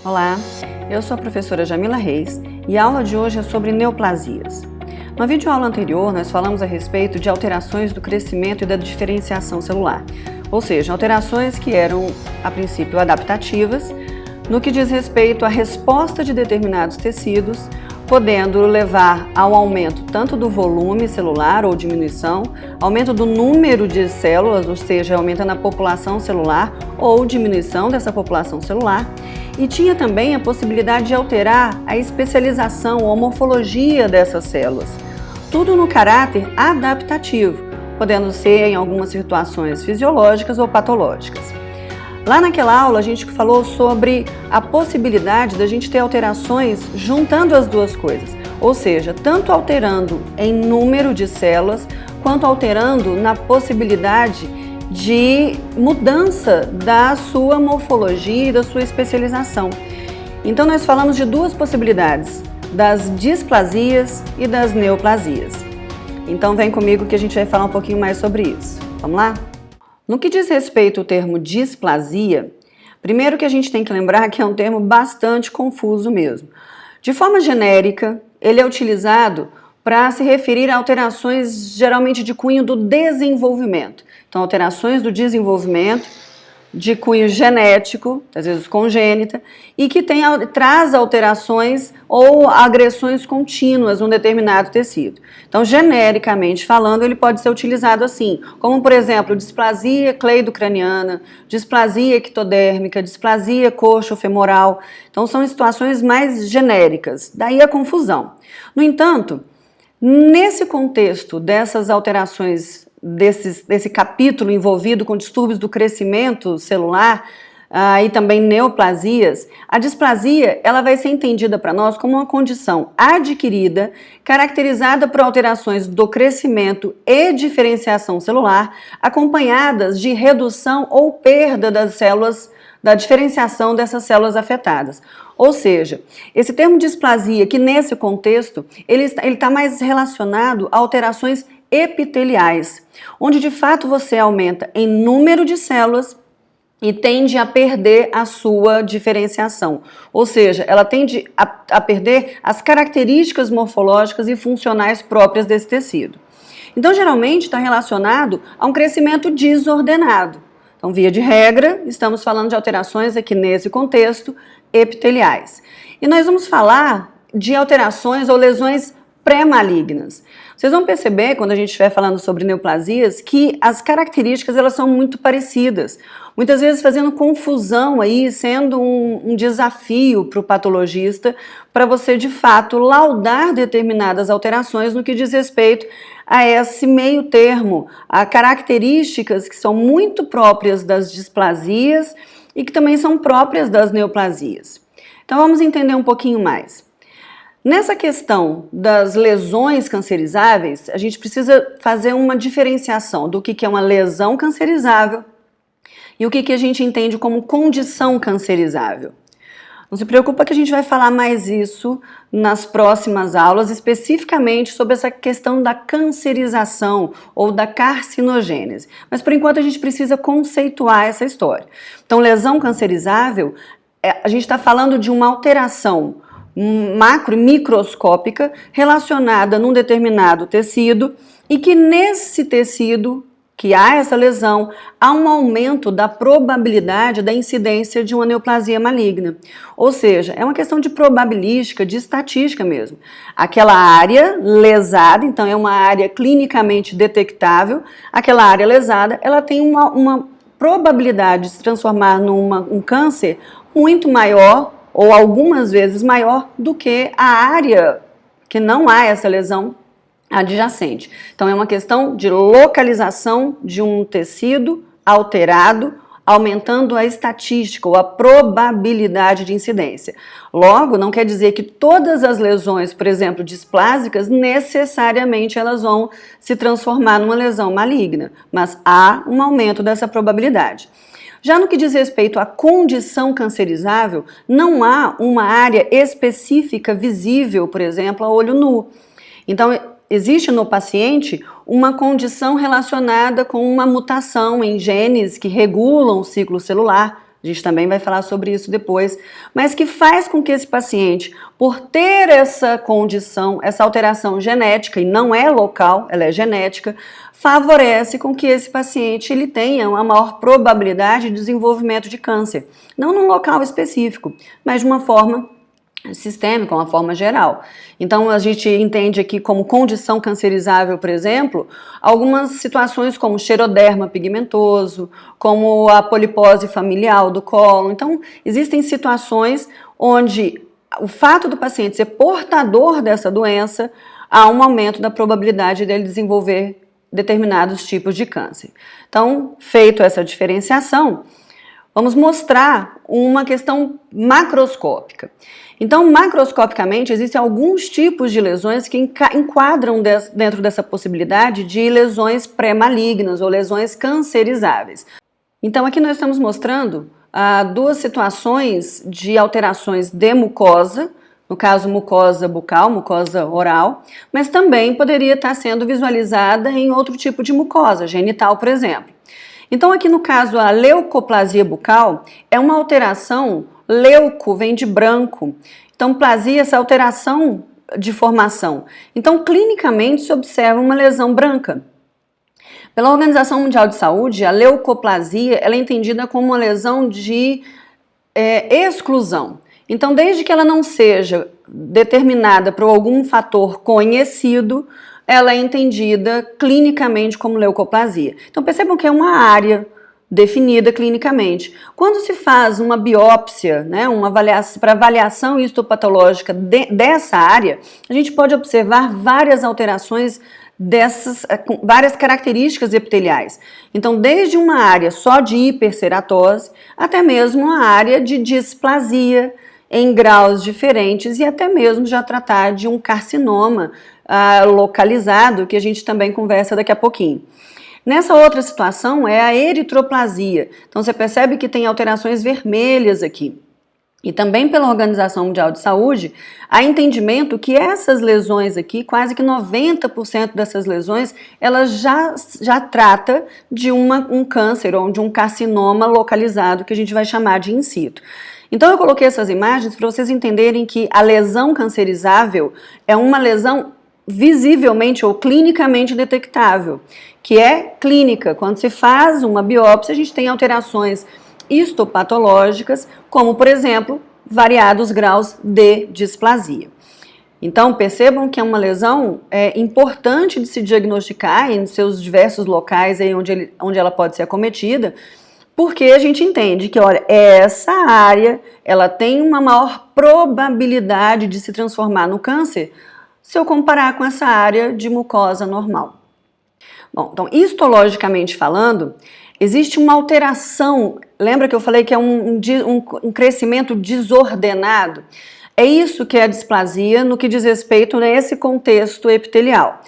Olá, eu sou a professora Jamila Reis e a aula de hoje é sobre neoplasias. Na videoaula anterior, nós falamos a respeito de alterações do crescimento e da diferenciação celular, ou seja, alterações que eram, a princípio, adaptativas, no que diz respeito à resposta de determinados tecidos, podendo levar ao aumento tanto do volume celular ou diminuição, aumento do número de células, ou seja, aumentando a população celular ou diminuição dessa população celular, e tinha também a possibilidade de alterar a especialização ou a morfologia dessas células, tudo no caráter adaptativo, podendo ser em algumas situações fisiológicas ou patológicas. Lá naquela aula a gente falou sobre a possibilidade da gente ter alterações juntando as duas coisas, ou seja, tanto alterando em número de células, quanto alterando na possibilidade de mudança da sua morfologia e da sua especialização. Então nós falamos de duas possibilidades, das displasias e das neoplasias. Então vem comigo que a gente vai falar um pouquinho mais sobre isso. Vamos lá? No que diz respeito ao termo displasia, primeiro que a gente tem que lembrar que é um termo bastante confuso mesmo. De forma genérica, ele é utilizado para se referir a alterações geralmente de cunho do desenvolvimento. Então, alterações do desenvolvimento de cunho genético, às vezes congênita, e que traz alterações ou agressões contínuas num determinado tecido. Então, genericamente falando, ele pode ser utilizado assim, como por exemplo, displasia cleidocraniana, displasia ectodérmica, displasia coxo-femoral. Então, são situações mais genéricas, daí a confusão. No entanto, nesse contexto dessas alterações desse capítulo envolvido com distúrbios do crescimento celular e também neoplasias, a displasia ela vai ser entendida para nós como uma condição adquirida, caracterizada por alterações do crescimento e diferenciação celular, acompanhadas de redução ou perda das células, da diferenciação dessas células afetadas. Ou seja, esse termo displasia, que nesse contexto, ele está mais relacionado a alterações epiteliais, onde de fato você aumenta em número de células e tende a perder a sua diferenciação. Ou seja, ela tende a perder as características morfológicas e funcionais próprias desse tecido. Então, geralmente está relacionado a um crescimento desordenado. Então, via de regra, estamos falando de alterações aqui nesse contexto epiteliais. E nós vamos falar de alterações ou lesões pré-malignas. Vocês vão perceber, quando a gente estiver falando sobre neoplasias, que as características elas são muito parecidas. Muitas vezes fazendo confusão aí, sendo um desafio para o patologista, para você de fato laudar determinadas alterações no que diz respeito a esse meio termo, a características que são muito próprias das displasias e que também são próprias das neoplasias. Então vamos entender um pouquinho mais. Nessa questão das lesões cancerizáveis, a gente precisa fazer uma diferenciação do que é uma lesão cancerizável e o que a gente entende como condição cancerizável. Não se preocupa que a gente vai falar mais isso nas próximas aulas, especificamente sobre essa questão da cancerização ou da carcinogênese. Mas por enquanto a gente precisa conceituar essa história. Então, lesão cancerizável, a gente está falando de uma alteração macro e microscópica relacionada num determinado tecido e que nesse tecido que há essa lesão, há um aumento da probabilidade da incidência de uma neoplasia maligna. Ou seja, é uma questão de probabilística, de estatística mesmo. Aquela área lesada, então é uma área clinicamente detectável, aquela área lesada, ela tem uma probabilidade de se transformar num câncer muito maior ou algumas vezes maior do que a área que não há essa lesão adjacente. Então é uma questão de localização de um tecido alterado, aumentando a estatística ou a probabilidade de incidência. Logo, não quer dizer que todas as lesões, por exemplo, displásicas, necessariamente elas vão se transformar numa lesão maligna, mas há um aumento dessa probabilidade. Já no que diz respeito à condição cancerizável, não há uma área específica visível, por exemplo, a olho nu. Então, existe no paciente uma condição relacionada com uma mutação em genes que regulam o ciclo celular, A gente também vai falar sobre isso depois, mas que faz com que esse paciente, por ter essa condição, essa alteração genética, e não é local, ela é genética, favorece com que esse paciente ele tenha uma maior probabilidade de desenvolvimento de câncer. Não num local específico, mas de uma forma sistêmica, uma forma geral. Então a gente entende aqui como condição cancerizável, por exemplo, algumas situações como xeroderma pigmentoso, como a polipose familiar do cólon. Então existem situações onde o fato do paciente ser portador dessa doença, há um aumento da probabilidade dele desenvolver determinados tipos de câncer. Então, feito essa diferenciação, vamos mostrar uma questão macroscópica. Então, macroscopicamente, existem alguns tipos de lesões que enquadram dentro dessa possibilidade de lesões pré-malignas ou lesões cancerizáveis. Então, aqui nós estamos mostrando duas situações de alterações de mucosa, no caso mucosa bucal, mucosa oral, mas também poderia estar sendo visualizada em outro tipo de mucosa, genital, por exemplo. Então, aqui no caso, a leucoplasia bucal é uma alteração, leuco vem de branco, então plasia, essa alteração de formação. Então, clinicamente se observa uma lesão branca. Pela Organização Mundial de Saúde, a leucoplasia ela é entendida como uma lesão de exclusão. Então, desde que ela não seja determinada por algum fator conhecido, ela é entendida clinicamente como leucoplasia. Então percebam que é uma área definida clinicamente. Quando se faz uma biópsia, né, para avaliação histopatológica dessa área, a gente pode observar várias alterações várias características epiteliais. Então, desde uma área só de hiperceratose, até mesmo uma área de displasia em graus diferentes e até mesmo já tratar de um carcinoma localizado, que a gente também conversa daqui a pouquinho. Nessa outra situação é a eritroplasia. Então você percebe que tem alterações vermelhas aqui. E também pela Organização Mundial de Saúde, há entendimento que essas lesões aqui, quase que 90% dessas lesões, elas já trata de um câncer ou de um carcinoma localizado, que a gente vai chamar de in situ. Então eu coloquei essas imagens para vocês entenderem que a lesão cancerizável é uma lesão visivelmente ou clinicamente detectável, que é clínica. Quando se faz uma biópsia, a gente tem alterações histopatológicas, como, por exemplo, variados graus de displasia. Então, percebam que é uma lesão importante de se diagnosticar em seus diversos locais aí onde ela pode ser acometida, porque a gente entende que, olha, essa área, ela tem uma maior probabilidade de se transformar no câncer se eu comparar com essa área de mucosa normal. Bom, então, histologicamente falando, existe uma alteração, lembra que eu falei que é um crescimento desordenado? É isso que é a displasia no que diz respeito nesse contexto epitelial.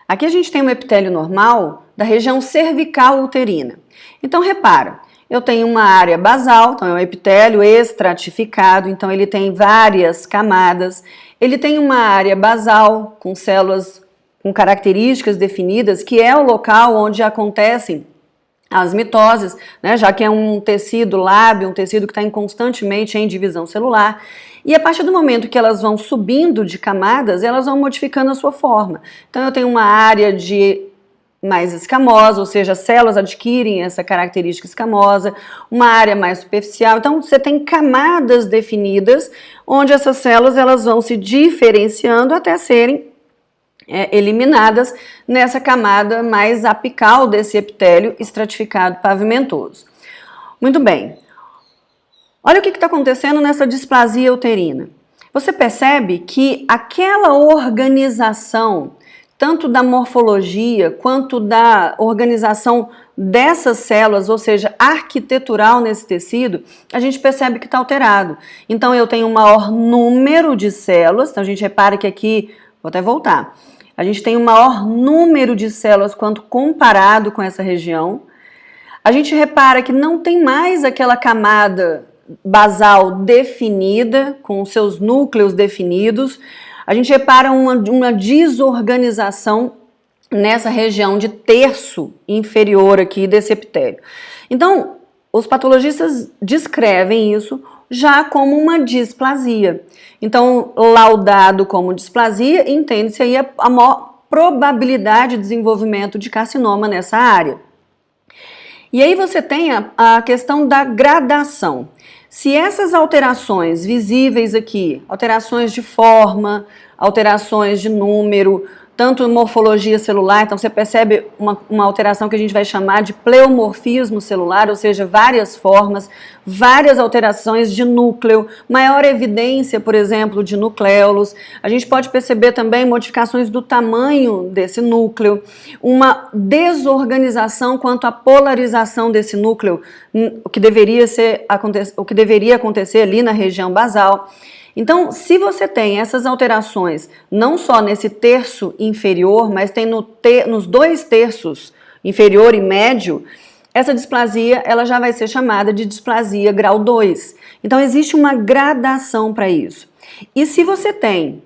Aqui a gente tem um epitélio normal da região cervical uterina. Então, repara, eu tenho uma área basal, então é um epitélio estratificado, então ele tem várias camadas. Ele tem uma área basal com células com características definidas, que é o local onde acontecem as mitoses, né, já que é um tecido lábio, um tecido que está constantemente em divisão celular. E a partir do momento que elas vão subindo de camadas, elas vão modificando a sua forma. Então eu tenho uma área mais escamosa, ou seja, as células adquirem essa característica escamosa, uma área mais superficial. Então você tem camadas definidas, onde essas células elas vão se diferenciando até serem eliminadas nessa camada mais apical desse epitélio estratificado pavimentoso. Muito bem. Olha o que está acontecendo nessa displasia uterina. Você percebe que aquela organização, tanto da morfologia quanto da organização dessas células, ou seja, arquitetural nesse tecido, a gente percebe que está alterado. Então eu tenho um maior número de células, então a gente repara que aqui, vou até voltar, a gente tem um maior número de células quanto comparado com essa região. A gente repara que não tem mais aquela camada basal definida, com os seus núcleos definidos. A gente repara uma desorganização nessa região de terço inferior aqui desse epitélio. Então, os patologistas descrevem isso já como uma displasia. Então, laudado como displasia, entende-se aí a maior probabilidade de desenvolvimento de carcinoma nessa área. E aí você tem a questão da gradação. Se essas alterações visíveis aqui, alterações de forma, alterações de número, tanto morfologia celular, então você percebe uma alteração que a gente vai chamar de pleomorfismo celular, ou seja, várias formas, várias alterações de núcleo, maior evidência, por exemplo, de nucléolos. A gente pode perceber também modificações do tamanho desse núcleo, uma desorganização quanto à polarização desse núcleo, o que deveria acontecer ali na região basal. Então, se você tem essas alterações, não só nesse terço inferior, mas tem nos 2 terços, inferior e médio, essa displasia ela já vai ser chamada de displasia grau 2. Então, existe uma gradação para isso. E se você tem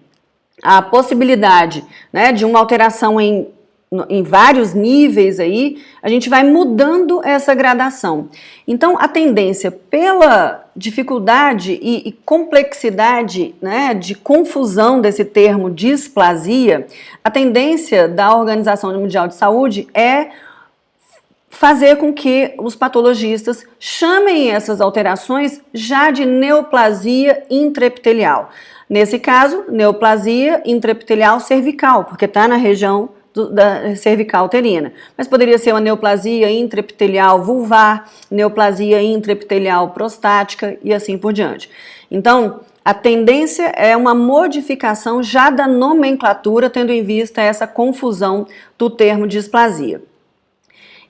a possibilidade, né, de uma alteração em vários níveis aí, a gente vai mudando essa gradação. Então, a tendência pela dificuldade e complexidade, né, de confusão desse termo displasia, a tendência da Organização Mundial de Saúde é fazer com que os patologistas chamem essas alterações já de neoplasia intraepitelial. Nesse caso, neoplasia intraepitelial cervical, porque está na região da cervical uterina, mas poderia ser uma neoplasia intraepitelial vulvar, neoplasia intraepitelial prostática e assim por diante. Então, a tendência é uma modificação já da nomenclatura, tendo em vista essa confusão do termo displasia.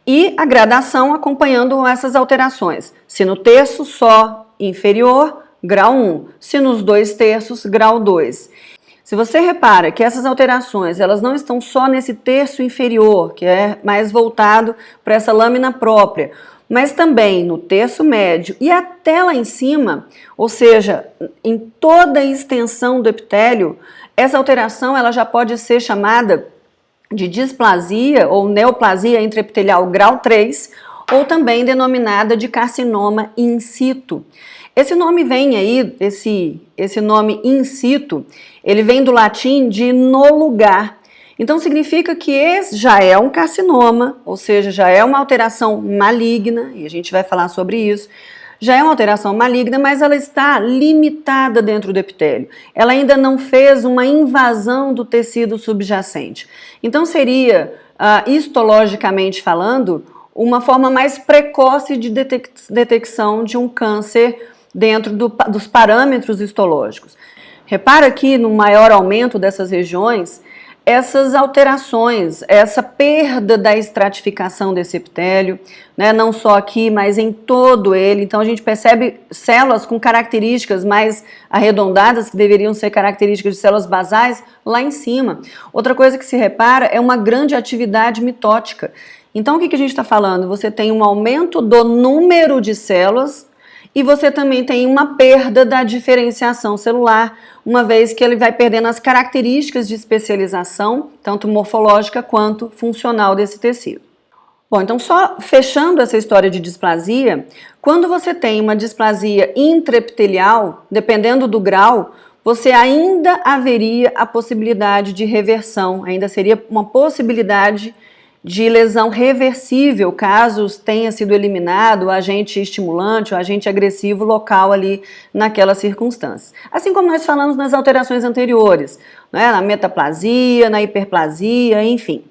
E a gradação acompanhando essas alterações. Se no terço só inferior, grau 1. Se nos 2 terços, grau 2. Se você repara que essas alterações, elas não estão só nesse terço inferior, que é mais voltado para essa lâmina própria, mas também no terço médio e até lá em cima, ou seja, em toda a extensão do epitélio, essa alteração ela já pode ser chamada de displasia ou neoplasia intraepitelial grau 3, ou também denominada de carcinoma in situ. Esse nome vem aí, esse nome in situ, ele vem do latim de no lugar. Então significa que esse já é um carcinoma, ou seja, já é uma alteração maligna, e a gente vai falar sobre isso. Já é uma alteração maligna, mas ela está limitada dentro do epitélio. Ela ainda não fez uma invasão do tecido subjacente. Então seria, histologicamente falando, uma forma mais precoce de detecção de um câncer dentro dos parâmetros histológicos. Repara aqui no maior aumento dessas regiões, essas alterações, essa perda da estratificação desse epitélio, né, não só aqui, mas em todo ele. Então a gente percebe células com características mais arredondadas, que deveriam ser características de células basais, lá em cima. Outra coisa que se repara é uma grande atividade mitótica. Então o que a gente está falando? Você tem um aumento do número de células, e você também tem uma perda da diferenciação celular, uma vez que ele vai perdendo as características de especialização, tanto morfológica quanto funcional desse tecido. Bom, então só fechando essa história de displasia, quando você tem uma displasia intraepitelial, dependendo do grau, você ainda haveria a possibilidade de reversão, ainda seria uma possibilidade de lesão reversível, caso tenha sido eliminado o agente estimulante, o agente agressivo local ali naquelas circunstâncias. Assim como nós falamos nas alterações anteriores, né, na metaplasia, na hiperplasia, enfim.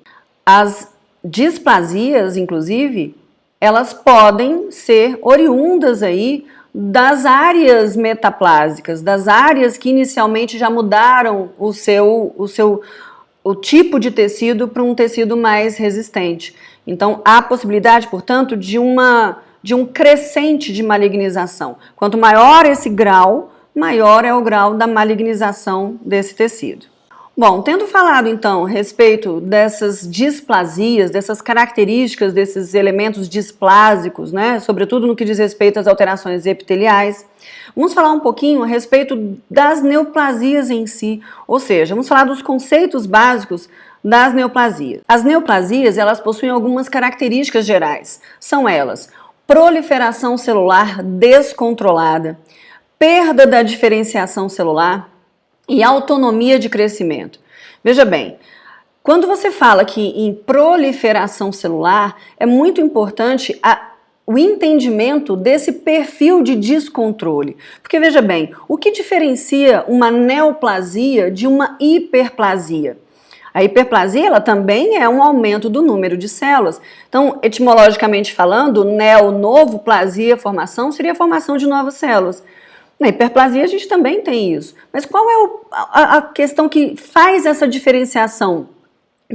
As displasias, inclusive, elas podem ser oriundas aí das áreas metaplásicas, das áreas que inicialmente já mudaram o tipo de tecido para um tecido mais resistente. Então, há a possibilidade, portanto, de um crescente de malignização. Quanto maior esse grau, maior é o grau da malignização desse tecido. Bom, tendo falado então a respeito dessas displasias, dessas características desses elementos displásicos, né, sobretudo no que diz respeito às alterações epiteliais, vamos falar um pouquinho a respeito das neoplasias em si, ou seja, vamos falar dos conceitos básicos das neoplasias. As neoplasias, elas possuem algumas características gerais. São elas proliferação celular descontrolada, perda da diferenciação celular e autonomia de crescimento. Veja bem, quando você fala que em proliferação celular, é muito importante o entendimento desse perfil de descontrole. Porque veja bem, o que diferencia uma neoplasia de uma hiperplasia? A hiperplasia ela também é um aumento do número de células. Então, etimologicamente falando, neo, novo, plasia, formação, seria a formação de novas células. Na hiperplasia a gente também tem isso. Mas qual é a questão que faz essa diferenciação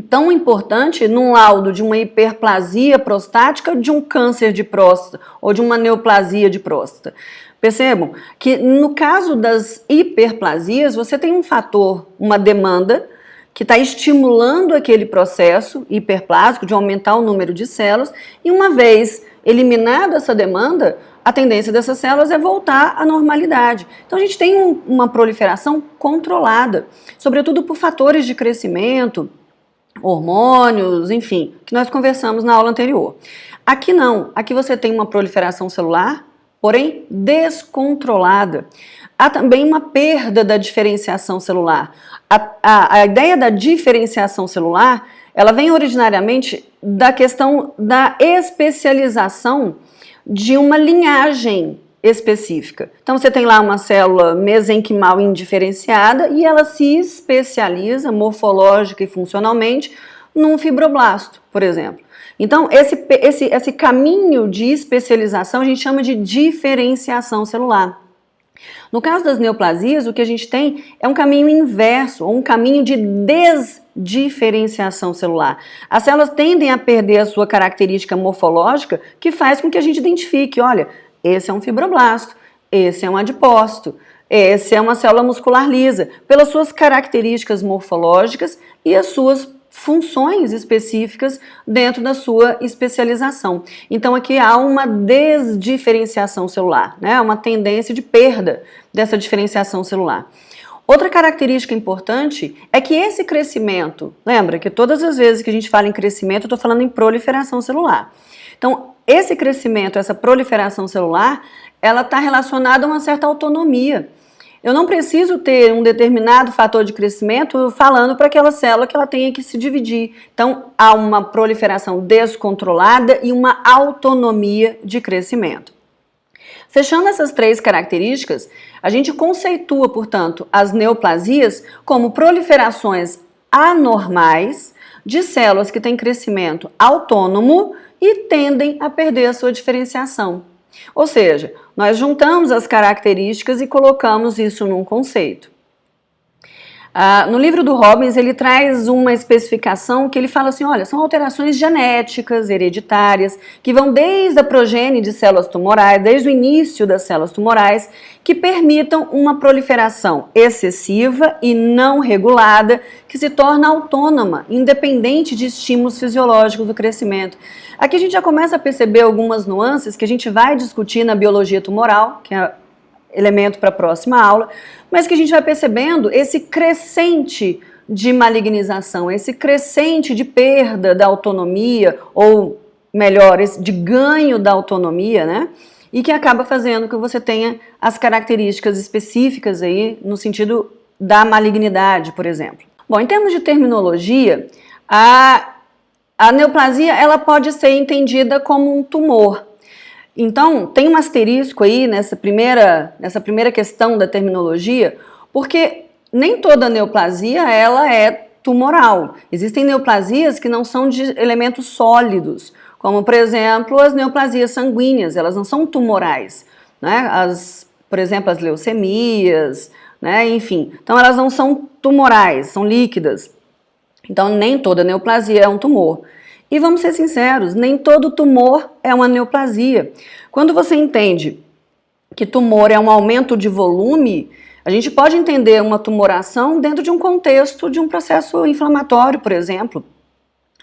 tão importante num laudo de uma hiperplasia prostática, de um câncer de próstata ou de uma neoplasia de próstata? Percebam que no caso das hiperplasias, você tem um fator, uma demanda, que está estimulando aquele processo hiperplásico de aumentar o número de células, e uma vez eliminada essa demanda, a tendência dessas células é voltar à normalidade. Então a gente tem uma proliferação controlada, sobretudo por fatores de crescimento, hormônios, enfim, que nós conversamos na aula anterior. Aqui não, aqui você tem uma proliferação celular, porém descontrolada. Há também uma perda da diferenciação celular. A ideia da diferenciação celular, ela vem originariamente da questão da especialização de uma linhagem específica. Então você tem lá uma célula mesenquimal indiferenciada e ela se especializa morfológica e funcionalmente num fibroblasto, por exemplo. Então esse caminho de especialização a gente chama de diferenciação celular. No caso das neoplasias, o que a gente tem é um caminho inverso, ou um caminho de desdiferenciação celular. As células tendem a perder a sua característica morfológica, que faz com que a gente identifique, olha, esse é um fibroblasto, esse é um adipócito, esse é uma célula muscular lisa, pelas suas características morfológicas e as suas funções específicas dentro da sua especialização. Então aqui há uma desdiferenciação celular, né? Uma tendência de perda dessa diferenciação celular. Outra característica importante é que esse crescimento, lembra que todas as vezes que a gente fala em crescimento, eu estou falando em proliferação celular. Então, esse crescimento, essa proliferação celular, ela está relacionada a uma certa autonomia. Eu não preciso ter um determinado fator de crescimento falando para aquela célula que ela tenha que se dividir. Então, há uma proliferação descontrolada e uma autonomia de crescimento. Fechando essas três características, a gente conceitua, portanto, as neoplasias como proliferações anormais de células que têm crescimento autônomo e tendem a perder a sua diferenciação. Ou seja, nós juntamos as características e colocamos isso num conceito. No livro do Robbins, ele traz uma especificação que ele fala assim, olha, são alterações genéticas, hereditárias, que vão desde a progênie de células tumorais, desde o início das células tumorais, que permitam uma proliferação excessiva e não regulada, que se torna autônoma, independente de estímulos fisiológicos do crescimento. Aqui a gente já começa a perceber algumas nuances que a gente vai discutir na biologia tumoral, que é elemento para a próxima aula, mas que a gente vai percebendo esse crescente de malignização, esse crescente de perda da autonomia, ou melhor, de ganho da autonomia, né? E que acaba fazendo que você tenha as características específicas aí no sentido da malignidade, por exemplo. Bom, em termos de terminologia, a neoplasia ela pode ser entendida como um tumor. Então, tem um asterisco aí nessa primeira questão da terminologia, porque nem toda neoplasia ela é tumoral. Existem neoplasias que não são de elementos sólidos, como, por exemplo, as neoplasias sanguíneas, elas não são tumorais, né? Por exemplo, as leucemias, né? Enfim, então elas não são tumorais, são líquidas. Então, nem toda neoplasia é um tumor. E vamos ser sinceros, nem todo tumor é uma neoplasia. Quando você entende que tumor é um aumento de volume, a gente pode entender uma tumoração dentro de um contexto de um processo inflamatório, por exemplo.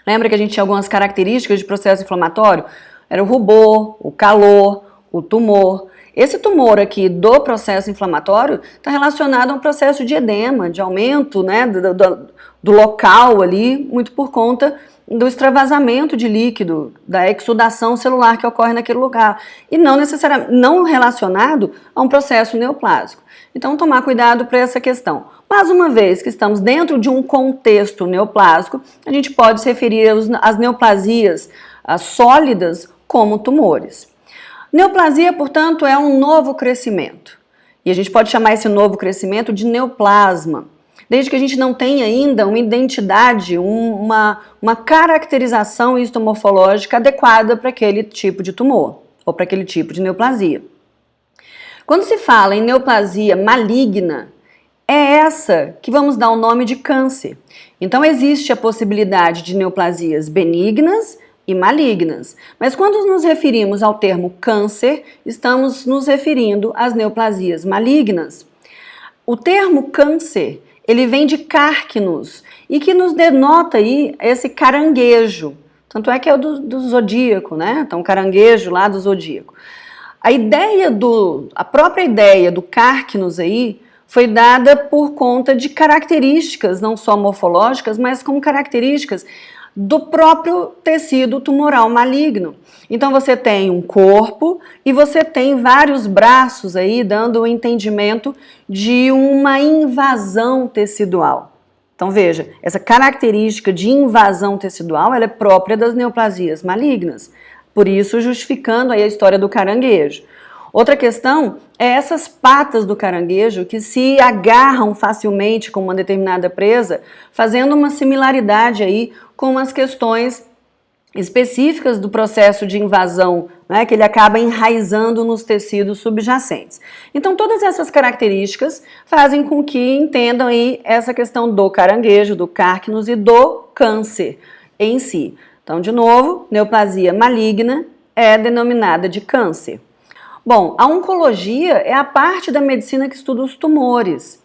Lembra que a gente tinha algumas características de processo inflamatório? Era o rubor, o calor, o tumor. Esse tumor aqui do processo inflamatório está relacionado a um processo de edema, de aumento, né, do local ali, muito por conta do extravasamento de líquido, da exudação celular que ocorre naquele lugar, e não necessariamente não relacionado a um processo neoplásico. Então, tomar cuidado para essa questão. Mas uma vez que estamos dentro de um contexto neoplásico, a gente pode se referir às neoplasias sólidas como tumores. Neoplasia, portanto, é um novo crescimento. E a gente pode chamar esse novo crescimento de neoplasma, desde que a gente não tenha ainda uma identidade, uma caracterização histomorfológica adequada para aquele tipo de tumor, ou para aquele tipo de neoplasia. Quando se fala em neoplasia maligna, é essa que vamos dar o nome de câncer. Então existe a possibilidade de neoplasias benignas e malignas. Mas quando nos referimos ao termo câncer, estamos nos referindo às neoplasias malignas. O termo câncer, ele vem de cárquinos e que nos denota aí esse caranguejo. Tanto é que é o do zodíaco, né? Então, caranguejo lá do zodíaco. A própria ideia do cárquinos aí foi dada por conta de características, não só morfológicas, mas como características do próprio tecido tumoral maligno. Então você tem um corpo e você tem vários braços aí dando o entendimento de uma invasão tecidual. Então veja, essa característica de invasão tecidual ela é própria das neoplasias malignas, por isso justificando aí a história do caranguejo. Outra questão é essas patas do caranguejo que se agarram facilmente com uma determinada presa, fazendo uma similaridade aí com as questões específicas do processo de invasão, né, que ele acaba enraizando nos tecidos subjacentes. Então, todas essas características fazem com que entendam aí essa questão do caranguejo, do cárquinos e do câncer em si. Então, de novo, neoplasia maligna é denominada de câncer. Bom, a oncologia é a parte da medicina que estuda os tumores.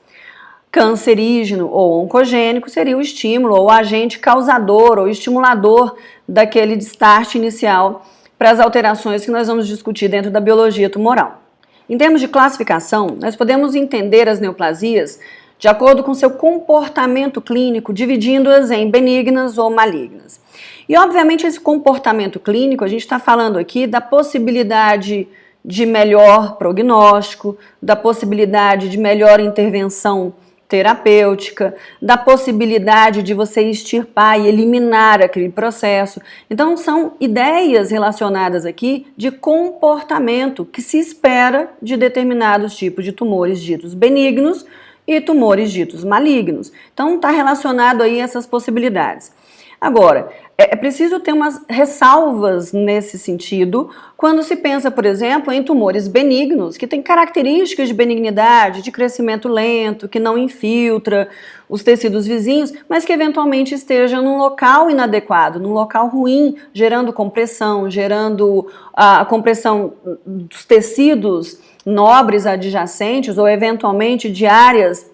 Cancerígeno ou oncogênico seria o estímulo ou agente causador ou estimulador daquele start inicial para as alterações que nós vamos discutir dentro da biologia tumoral. Em termos de classificação, nós podemos entender as neoplasias de acordo com seu comportamento clínico, dividindo-as em benignas ou malignas. E, obviamente, esse comportamento clínico, a gente está falando aqui da possibilidade de melhor prognóstico, da possibilidade de melhor intervenção terapêutica, da possibilidade de você extirpar e eliminar aquele processo. Então, são ideias relacionadas aqui de comportamento que se espera de determinados tipos de tumores ditos benignos e tumores ditos malignos. Então, está relacionado aí essas possibilidades. Agora, é preciso ter umas ressalvas nesse sentido quando se pensa, por exemplo, em tumores benignos, que têm características de benignidade, de crescimento lento, que não infiltra os tecidos vizinhos, mas que eventualmente esteja num local inadequado, num local ruim, gerando compressão, gerando a compressão dos tecidos nobres adjacentes ou eventualmente de áreas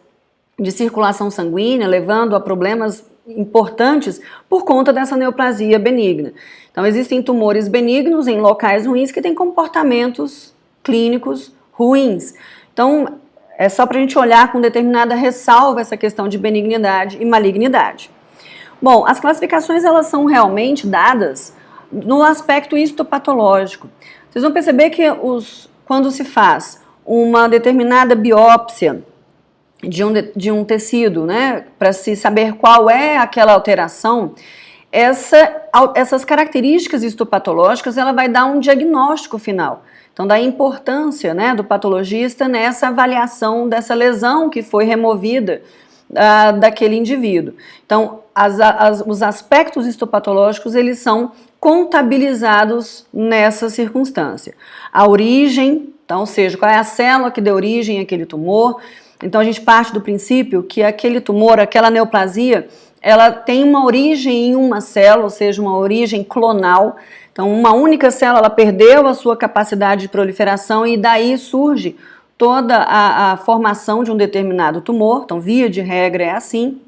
de circulação sanguínea, levando a problemas importantes por conta dessa neoplasia benigna. Então, existem tumores benignos em locais ruins que têm comportamentos clínicos ruins. Então, é só para a gente olhar com determinada ressalva essa questão de benignidade e malignidade. Bom, as classificações elas são realmente dadas no aspecto histopatológico. Vocês vão perceber que quando se faz uma determinada biópsia de um tecido, né, para se saber qual é aquela alteração, essas características histopatológicas, ela vai dar um diagnóstico final. Então, da importância, né, do patologista nessa avaliação dessa lesão que foi removida daquele indivíduo. Então, os aspectos histopatológicos, eles são contabilizados nessa circunstância. A origem, então, ou seja, qual é a célula que deu origem àquele tumor. Então, a gente parte do princípio que aquele tumor, aquela neoplasia, ela tem uma origem em uma célula, ou seja, uma origem clonal. Então, uma única célula ela perdeu a sua capacidade de proliferação e daí surge toda a formação de um determinado tumor. Então, via de regra é assim.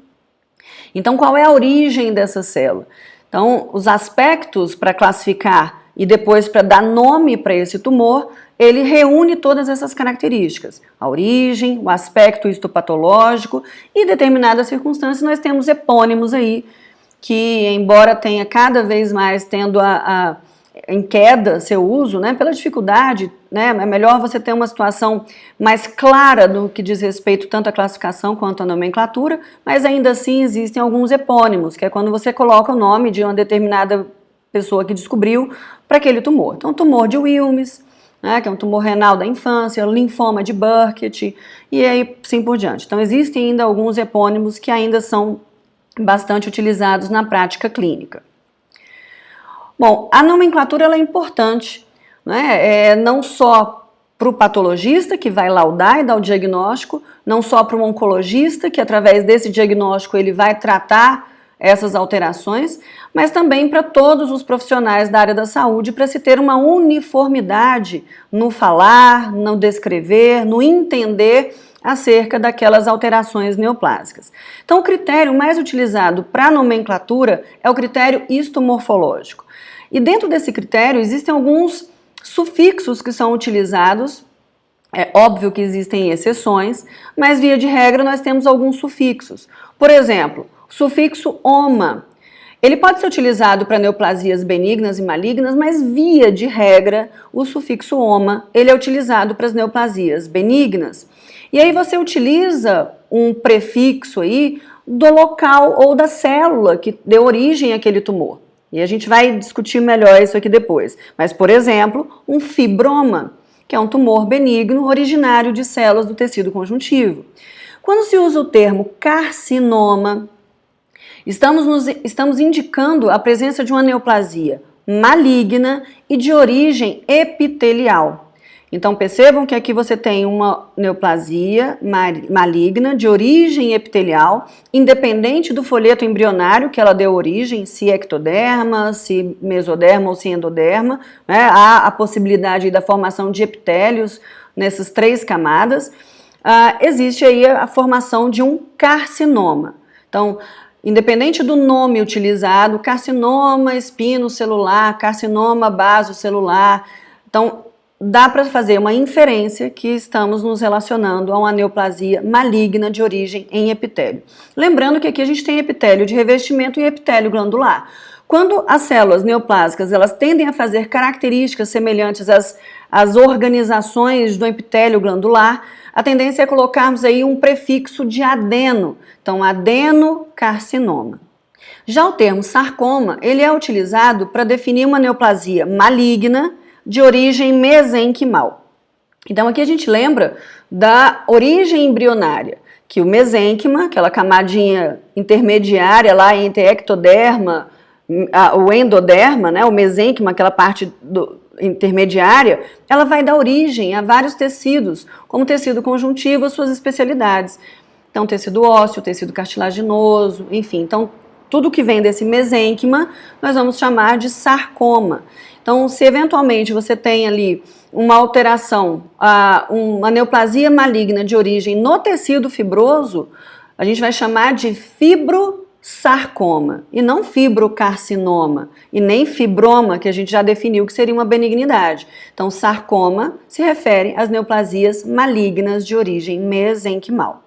Então, qual é a origem dessa célula? Então, os aspectos para classificar e depois para dar nome para esse tumor, ele reúne todas essas características. A origem, o aspecto histopatológico e, em determinadas circunstâncias, nós temos epônimos aí, que, embora tenha cada vez mais tendo em queda seu uso, né, pela dificuldade, né, é melhor você ter uma situação mais clara no que diz respeito tanto à classificação quanto à nomenclatura, mas ainda assim existem alguns epônimos, que é quando você coloca o nome de uma determinada pessoa que descobriu para aquele tumor. Então, tumor de Wilms, né, que é um tumor renal da infância, linfoma de Burkitt, e aí assim por diante. Então, existem ainda alguns epônimos que ainda são bastante utilizados na prática clínica. Bom, a nomenclatura ela é importante, né? Não só para o patologista que vai laudar e dar o diagnóstico, não só para o oncologista que através desse diagnóstico ele vai tratar essas alterações, mas também para todos os profissionais da área da saúde, para se ter uma uniformidade no falar, no descrever, no entender acerca daquelas alterações neoplásicas. Então, o critério mais utilizado para a nomenclatura é o critério histomorfológico. E dentro desse critério existem alguns sufixos que são utilizados. É óbvio que existem exceções, mas via de regra nós temos alguns sufixos. Por exemplo, o sufixo oma. Ele pode ser utilizado para neoplasias benignas e malignas, mas via de regra o sufixo oma ele é utilizado para as neoplasias benignas. E aí você utiliza um prefixo aí do local ou da célula que deu origem àquele tumor. E a gente vai discutir melhor isso aqui depois. Mas, por exemplo, um fibroma, que é um tumor benigno originário de células do tecido conjuntivo. Quando se usa o termo carcinoma, estamos indicando a presença de uma neoplasia maligna e de origem epitelial. Então percebam que aqui você tem uma neoplasia maligna de origem epitelial, independente do folheto embrionário que ela deu origem, se ectoderma, se mesoderma ou se endoderma, né? Há a possibilidade da formação de epitélios nessas 3 camadas. Existe aí a formação de um carcinoma. Então, independente do nome utilizado, carcinoma espinocelular, carcinoma basocelular, então dá para fazer uma inferência que estamos nos relacionando a uma neoplasia maligna de origem em epitélio. Lembrando que aqui a gente tem epitélio de revestimento e epitélio glandular. Quando as células neoplásicas elas tendem a fazer características semelhantes às organizações do epitélio glandular, a tendência é colocarmos aí um prefixo de adeno, então adenocarcinoma. Já o termo sarcoma, ele é utilizado para definir uma neoplasia maligna de origem mesenquimal. Então aqui a gente lembra da origem embrionária, que o mesênquima, aquela camadinha intermediária lá entre ectoderma, o endoderma, né, o mesênquima, aquela parte intermediária, ela vai dar origem a vários tecidos, como tecido conjuntivo, as suas especialidades. Então tecido ósseo, tecido cartilaginoso, enfim, então tudo que vem desse mesênquima nós vamos chamar de sarcoma. Então, se eventualmente você tem ali uma alteração, uma neoplasia maligna de origem no tecido fibroso, a gente vai chamar de fibrosarcoma e não fibrocarcinoma e nem fibroma, que a gente já definiu que seria uma benignidade. Então, sarcoma se refere às neoplasias malignas de origem mesenquimal.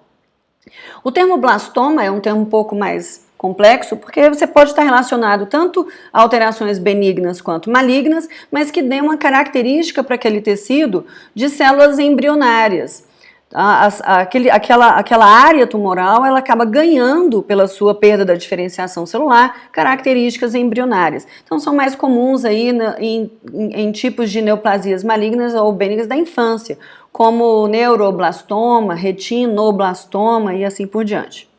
O termo blastoma é um termo um pouco mais complexo, porque você pode estar relacionado tanto a alterações benignas quanto malignas, mas que dê uma característica para aquele tecido de células embrionárias. Aquela área tumoral, ela acaba ganhando, pela sua perda da diferenciação celular, características embrionárias. Então, são mais comuns aí em tipos de neoplasias malignas ou benignas da infância, como neuroblastoma, retinoblastoma e assim por diante.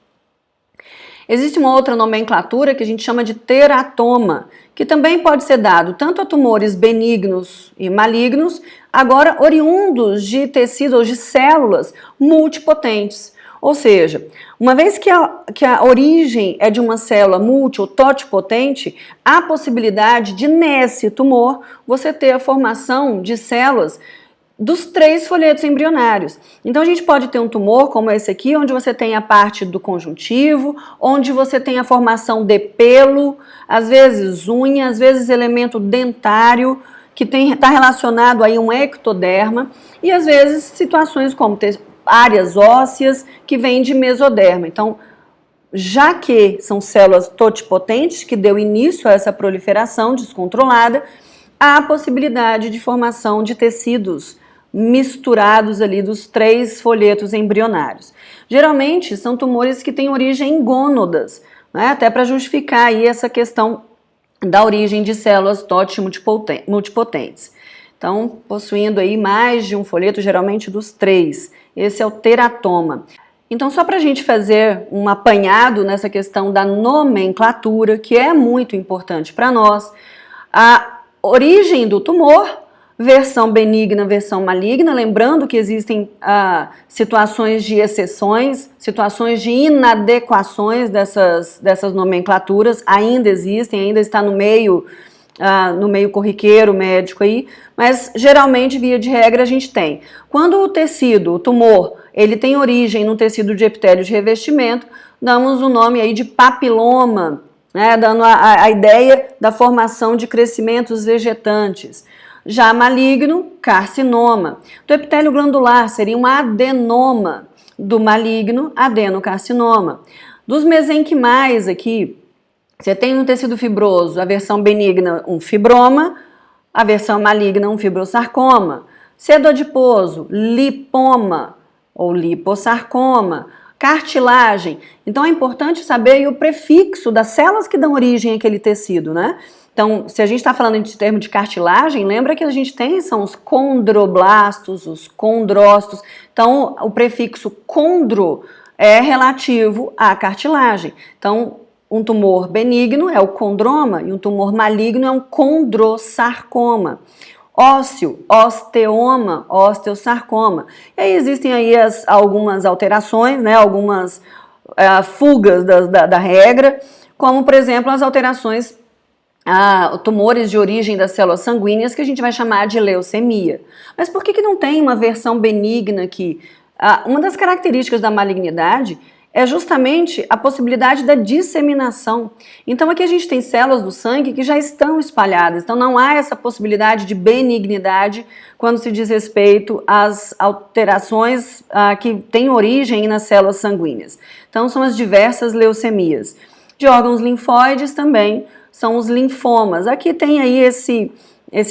Existe uma outra nomenclatura que a gente chama de teratoma, que também pode ser dado tanto a tumores benignos e malignos, agora oriundos de tecidos ou de células multipotentes. Ou seja, uma vez que a origem é de uma célula multi ou totipotente, há possibilidade de nesse tumor você ter a formação de células dos 3 folhetos embrionários. Então a gente pode ter um tumor como esse aqui, onde você tem a parte do conjuntivo, onde você tem a formação de pelo, às vezes unha, às vezes elemento dentário, que está relacionado aí a um ectoderma, e às vezes situações como áreas ósseas que vêm de mesoderma. Então, já que são células totipotentes, que deu início a essa proliferação descontrolada, há a possibilidade de formação de tecidos misturados ali dos 3 folhetos embrionários. Geralmente são tumores que têm origem em gônadas, né? Até para justificar aí essa questão da origem de células TOT multipotentes. Então, possuindo aí mais de um folheto, geralmente dos 3. Esse é o teratoma. Então, só para a gente fazer um apanhado nessa questão da nomenclatura, que é muito importante para nós, a origem do tumor, versão benigna, versão maligna, lembrando que existem situações de exceções, situações de inadequações dessas nomenclaturas, ainda existem, ainda está no meio corriqueiro médico aí, mas geralmente, via de regra, a gente tem. Quando o tecido, o tumor, ele tem origem no tecido de epitélio de revestimento, damos o nome aí de papiloma, né, dando a ideia da formação de crescimentos vegetantes. Já maligno, carcinoma. Do epitélio glandular seria um adenoma, do maligno, adenocarcinoma. Dos mesenquimais aqui, você tem no tecido fibroso a versão benigna, um fibroma, a versão maligna, um fibrosarcoma. Cedo adiposo, lipoma ou lipossarcoma. Cartilagem. Então é importante saber o prefixo das células que dão origem àquele tecido, né? Então, se a gente está falando de termo de cartilagem, lembra que a gente tem, são os condroblastos, os condrócitos. Então, o prefixo condro é relativo à cartilagem. Então, um tumor benigno é o condroma e um tumor maligno é um condrosarcoma. Ósseo, osteoma, osteosarcoma. E aí existem aí algumas alterações, né, algumas fugas da regra, como, por exemplo, as alterações tumores de origem das células sanguíneas, que a gente vai chamar de leucemia. Mas por que não tem uma versão benigna aqui? Uma das características da malignidade é justamente a possibilidade da disseminação. Então aqui a gente tem células do sangue que já estão espalhadas, então não há essa possibilidade de benignidade quando se diz respeito às alterações que têm origem nas células sanguíneas. Então são as diversas leucemias. De órgãos linfóides também são os linfomas. Aqui tem aí esse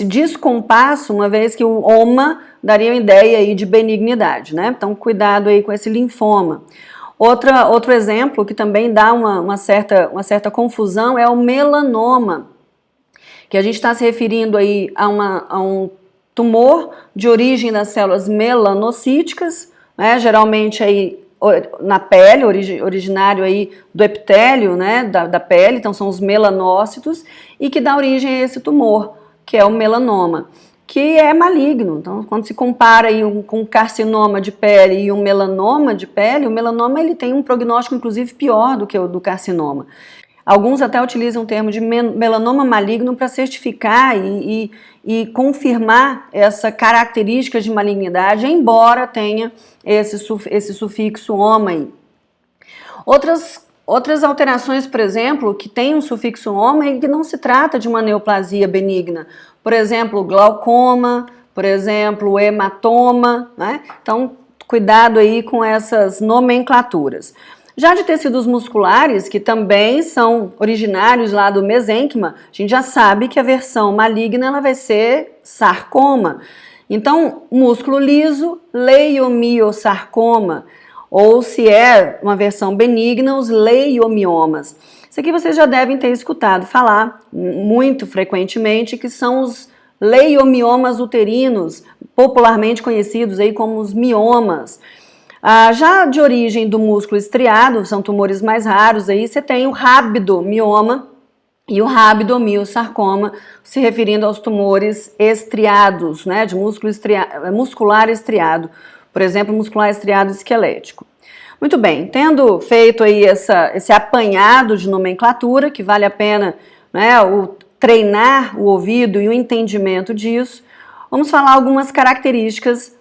descompasso, uma vez que o oma daria uma ideia aí de benignidade, né? Então cuidado aí com esse linfoma. Outro exemplo que também dá uma certa confusão é o melanoma, que a gente está se referindo aí a um tumor de origem das células melanocíticas, né, geralmente aí na pele, originário aí do epitélio, né, da pele, então são os melanócitos, e que dá origem a esse tumor, que é o melanoma, que é maligno. Então, quando se compara aí com um carcinoma de pele e um melanoma de pele, o melanoma ele tem um prognóstico, inclusive, pior do que o do carcinoma. Alguns até utilizam o termo de melanoma maligno para certificar e confirmar essa característica de malignidade, embora tenha esse sufixo oma aí. Outras alterações, por exemplo, que tem um sufixo oma e que não se trata de uma neoplasia benigna. Por exemplo, o glaucoma, por exemplo, o hematoma, né? Então, cuidado aí com essas nomenclaturas. Já de tecidos musculares, que também são originários lá do mesênquima, a gente já sabe que a versão maligna ela vai ser sarcoma. Então, músculo liso, leiomiosarcoma. Ou se é uma versão benigna, os leiomiomas. Isso aqui vocês já devem ter escutado falar muito frequentemente, que são os leiomiomas uterinos, popularmente conhecidos aí como os miomas. Já de origem do músculo estriado, são tumores mais raros, aí você tem o rabdomioma e o rabdomiosarcoma, se referindo aos tumores estriados, né, de muscular estriado. Por exemplo, muscular estriado esquelético. Muito bem, tendo feito aí esse apanhado de nomenclatura, que vale a pena, né, treinar o ouvido e o entendimento disso, vamos falar algumas características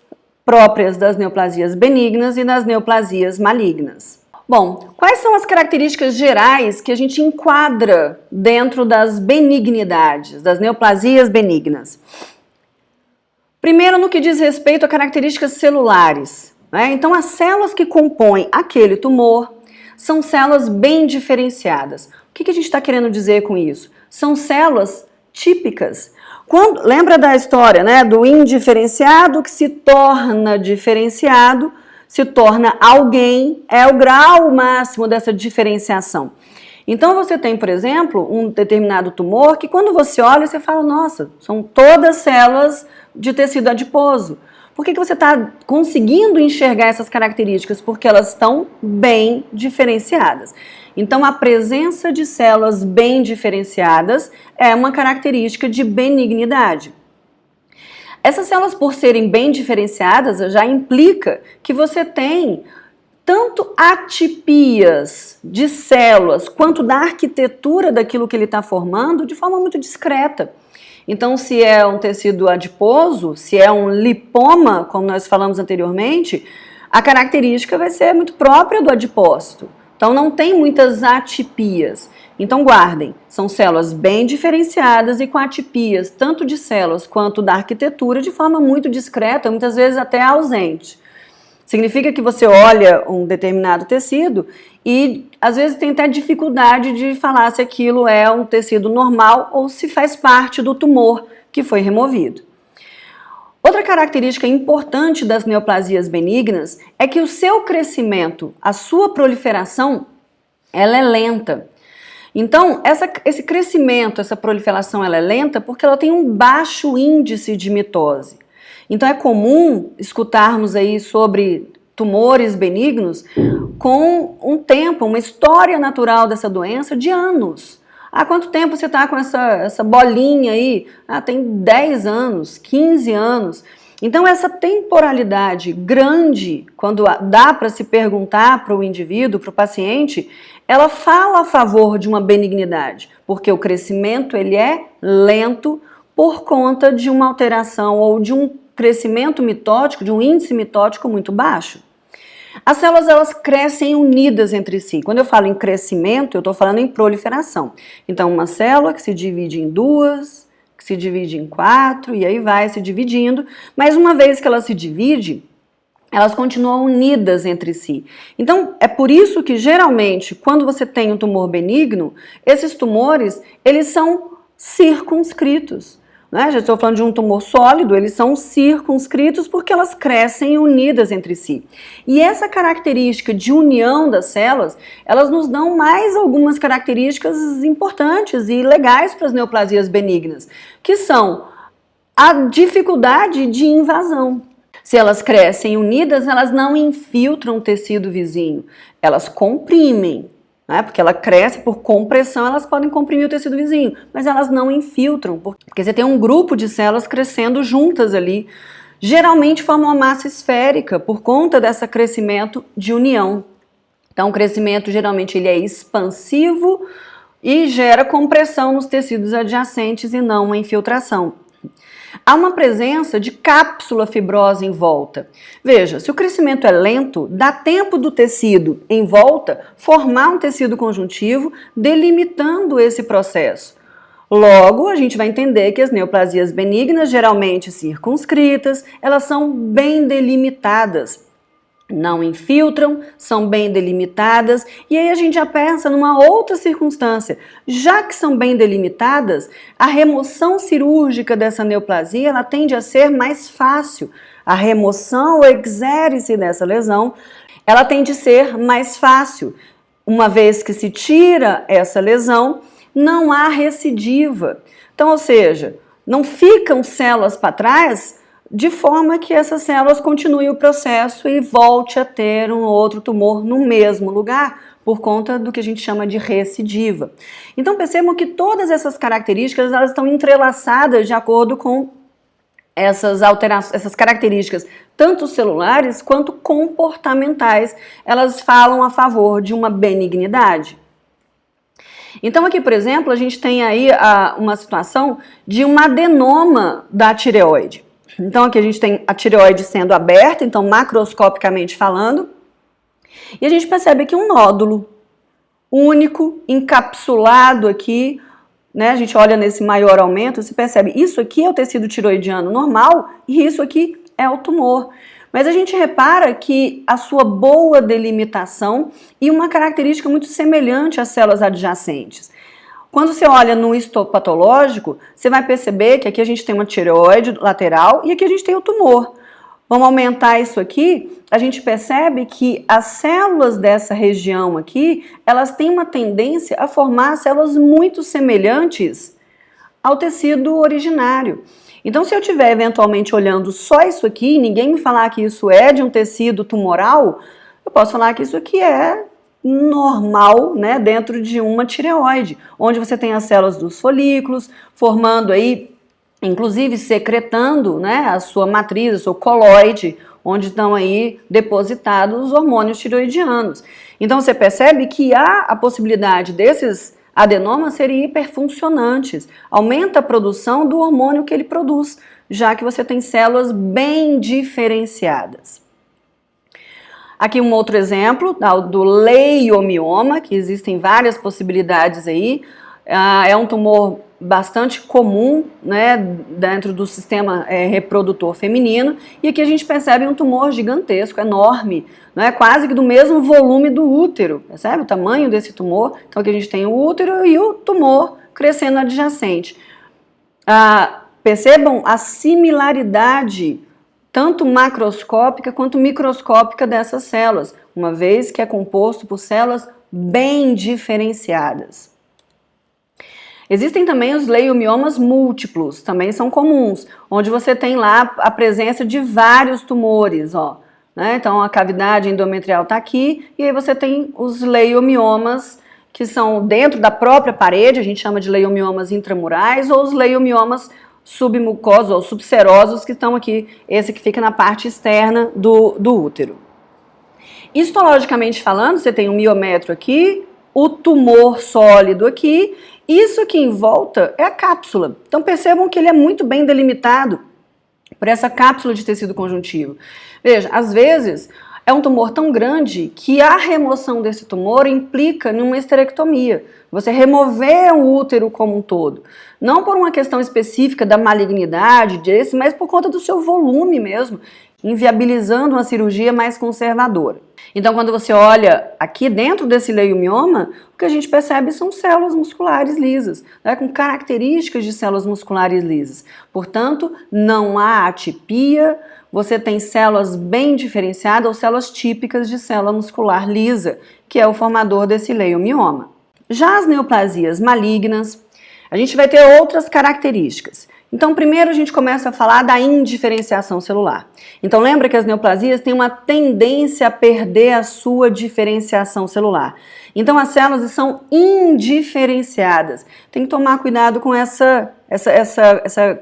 próprias das neoplasias benignas e das neoplasias malignas. Bom, quais são as características gerais que a gente enquadra dentro das benignidades, das neoplasias benignas? Primeiro, no que diz respeito a características celulares, né? Então, as células que compõem aquele tumor são células bem diferenciadas. O que a gente está querendo dizer com isso? São células típicas. Lembra da história, né, do indiferenciado que se torna diferenciado, se torna alguém, é o grau máximo dessa diferenciação. Então você tem, por exemplo, um determinado tumor que quando você olha, você fala, nossa, são todas células de tecido adiposo. Por que você está conseguindo enxergar essas características? Porque elas estão bem diferenciadas. Então, a presença de células bem diferenciadas é uma característica de benignidade. Essas células, por serem bem diferenciadas, já implica que você tem tanto atipias de células quanto da arquitetura daquilo que ele está formando de forma muito discreta. Então, se é um tecido adiposo, se é um lipoma, como nós falamos anteriormente, a característica vai ser muito própria do adipócito. Então, não tem muitas atipias. Então, guardem, são células bem diferenciadas e com atipias tanto de células quanto da arquitetura de forma muito discreta, muitas vezes até ausente. Significa que você olha um determinado tecido e às vezes tem até dificuldade de falar se aquilo é um tecido normal ou se faz parte do tumor que foi removido. Outra característica importante das neoplasias benignas é que o seu crescimento, a sua proliferação, ela é lenta. Então, esse crescimento, essa proliferação, ela é lenta porque ela tem um baixo índice de mitose. Então, é comum escutarmos aí sobre tumores benignos com um tempo, uma história natural dessa doença de anos. Há quanto tempo você está com essa bolinha aí? Tem 10 anos, 15 anos. Então, essa temporalidade grande, quando dá para se perguntar para o indivíduo, para o paciente, ela fala a favor de uma benignidade, porque o crescimento ele é lento por conta de uma alteração ou de um crescimento mitótico, de um índice mitótico muito baixo. As células, elas crescem unidas entre si. Quando eu falo em crescimento, eu estou falando em proliferação. Então, uma célula que se divide em 2, que se divide em 4, e aí vai se dividindo. Mas uma vez que ela se divide, elas continuam unidas entre si. Então, é por isso que, geralmente, quando você tem um tumor benigno, esses tumores, eles são circunscritos. Já estou falando de um tumor sólido, eles são circunscritos porque elas crescem unidas entre si. E essa característica de união das células, elas nos dão mais algumas características importantes e legais para as neoplasias benignas, que são a dificuldade de invasão. Se elas crescem unidas, elas não infiltram o tecido vizinho, elas comprimem. Porque ela cresce por compressão, elas podem comprimir o tecido vizinho, mas elas não infiltram, porque você tem um grupo de células crescendo juntas ali, geralmente formam uma massa esférica por conta desse crescimento de união. Então o crescimento geralmente ele é expansivo e gera compressão nos tecidos adjacentes e não uma infiltração. Há uma presença de cápsula fibrosa em volta. Veja, se o crescimento é lento, dá tempo do tecido em volta formar um tecido conjuntivo, delimitando esse processo. Logo, a gente vai entender que as neoplasias benignas, geralmente circunscritas, elas são bem delimitadas. Não infiltram, são bem delimitadas, e aí a gente já pensa numa outra circunstância. Já que são bem delimitadas, a remoção cirúrgica dessa neoplasia ela tende a ser mais fácil. A remoção ou exérese dessa lesão, ela tende a ser mais fácil. Uma vez que se tira essa lesão, não há recidiva. Então, ou seja, não ficam células para trás, de forma que essas células continuem o processo e volte a ter um outro tumor no mesmo lugar, por conta do que a gente chama de recidiva. Então percebam que todas essas características elas estão entrelaçadas de acordo com essas alterações, essas características, tanto celulares quanto comportamentais, elas falam a favor de uma benignidade. Então aqui, por exemplo, a gente tem aí uma situação de um adenoma da tireoide. Então aqui a gente tem a tireoide sendo aberta, então macroscopicamente falando, e a gente percebe aqui um nódulo único, encapsulado aqui, né? A gente olha nesse maior aumento, você percebe, isso aqui é o tecido tireoidiano normal e isso aqui é o tumor. Mas a gente repara que a sua boa delimitação e uma característica muito semelhante às células adjacentes. Quando você olha no histopatológico, você vai perceber que aqui a gente tem uma tireoide lateral e aqui a gente tem o tumor. Vamos aumentar isso aqui, a gente percebe que as células dessa região aqui, elas têm uma tendência a formar células muito semelhantes ao tecido originário. Então, se eu estiver eventualmente olhando só isso aqui, ninguém me falar que isso é de um tecido tumoral, eu posso falar que isso aqui é normal, né, dentro de uma tireoide, onde você tem as células dos folículos formando aí, inclusive secretando, né, a sua matriz, o seu coloide, onde estão aí depositados os hormônios tireoidianos. Então você percebe que há a possibilidade desses adenomas serem hiperfuncionantes, aumenta a produção do hormônio que ele produz, já que você tem células bem diferenciadas. Aqui um outro exemplo do leiomioma, que existem várias possibilidades aí, é um tumor bastante comum, né, dentro do sistema reprodutor feminino, e aqui a gente percebe um tumor gigantesco, enorme, né, quase que do mesmo volume do útero, percebe o tamanho desse tumor? Então aqui a gente tem o útero e o tumor crescendo adjacente. Percebam a similaridade tanto macroscópica quanto microscópica dessas células, uma vez que é composto por células bem diferenciadas. Existem também os leiomiomas múltiplos, também são comuns, onde você tem lá a presença de vários tumores, ó, né? Então a cavidade endometrial está aqui, e aí você tem os leiomiomas que são dentro da própria parede, a gente chama de leiomiomas intramurais, ou os leiomiomas submucosos ou subserosos que estão aqui, esse que fica na parte externa do útero. Histologicamente falando, você tem um miométrio aqui, o tumor sólido aqui, isso aqui em volta é a cápsula. Então percebam que ele é muito bem delimitado por essa cápsula de tecido conjuntivo. Veja, às vezes é um tumor tão grande que a remoção desse tumor implica numa esterectomia. Você remover o útero como um todo. Não por uma questão específica da malignidade desse, mas por conta do seu volume mesmo, inviabilizando uma cirurgia mais conservadora. Então, quando você olha aqui dentro desse leiomioma, o que a gente percebe são células musculares lisas, né, com características de células musculares lisas. Portanto, não há atipia, você tem células bem diferenciadas ou células típicas de célula muscular lisa, que é o formador desse leiomioma. Já as neoplasias malignas, a gente vai ter outras características. Então, primeiro a gente começa a falar da indiferenciação celular. Então, lembra que as neoplasias têm uma tendência a perder a sua diferenciação celular. Então, as células são indiferenciadas. Tem que tomar cuidado com essa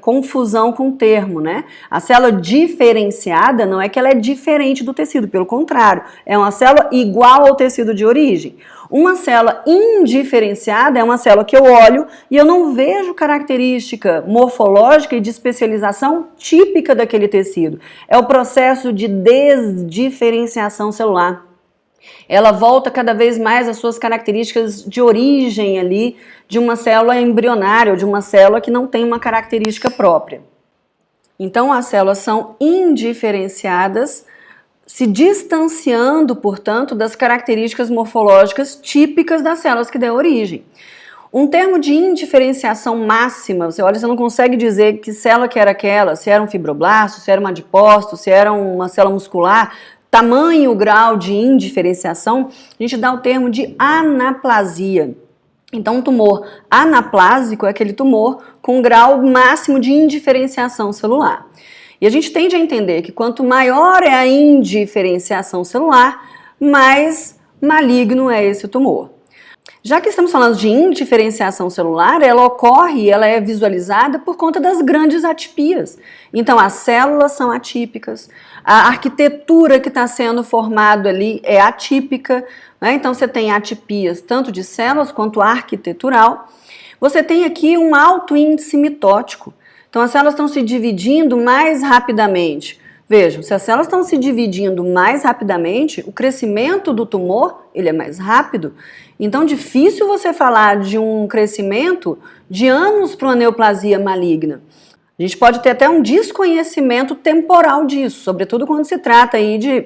confusão com o termo, né? A célula diferenciada não é que ela é diferente do tecido, pelo contrário, é uma célula igual ao tecido de origem. Uma célula indiferenciada é uma célula que eu olho e eu não vejo característica morfológica e de especialização típica daquele tecido. É o processo de desdiferenciação celular. Ela volta cada vez mais às suas características de origem ali de uma célula embrionária ou de uma célula que não tem uma característica própria. Então as células são indiferenciadas, se distanciando, portanto, das características morfológicas típicas das células que dão origem. Um termo de indiferenciação máxima, você olha, você não consegue dizer que célula que era aquela, se era um fibroblasto, se era um adipócito, se era uma célula muscular, tamanho, grau de indiferenciação, a gente dá o termo de anaplasia. Então, um tumor anaplásico é aquele tumor com grau máximo de indiferenciação celular. E a gente tende a entender que quanto maior é a indiferenciação celular, mais maligno é esse tumor. Já que estamos falando de indiferenciação celular, ela ocorre e ela é visualizada por conta das grandes atipias. Então, as células são atípicas, a arquitetura que está sendo formada ali é atípica, né? Então você tem atipias tanto de células quanto arquitetural. Você tem aqui um alto índice mitótico. Então as células estão se dividindo mais rapidamente. Vejam, se as células estão se dividindo mais rapidamente, o crescimento do tumor ele é mais rápido. Então difícil você falar de um crescimento de anos para uma neoplasia maligna. A gente pode ter até um desconhecimento temporal disso, sobretudo quando se trata aí de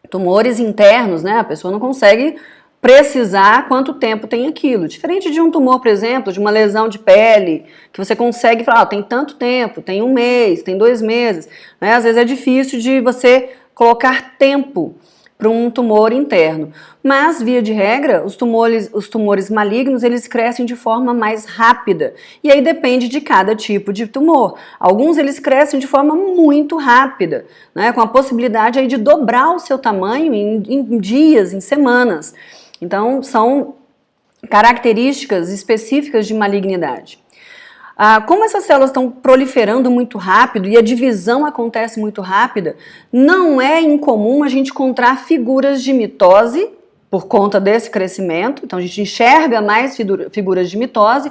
tumores internos, né? A pessoa não consegue precisar quanto tempo tem aquilo. Diferente de um tumor, por exemplo, de uma lesão de pele, que você consegue falar, tem tanto tempo, tem 1 mês, tem 2 meses. Né? Às vezes é difícil de você colocar tempo para um tumor interno. Mas, via de regra, os tumores malignos, eles crescem de forma mais rápida. E aí depende de cada tipo de tumor. Alguns, eles crescem de forma muito rápida, né, com a possibilidade aí de dobrar o seu tamanho em dias, em semanas. Então, são características específicas de malignidade. Como essas células estão proliferando muito rápido e a divisão acontece muito rápida, não é incomum a gente encontrar figuras de mitose por conta desse crescimento. Então a gente enxerga mais figuras de mitose.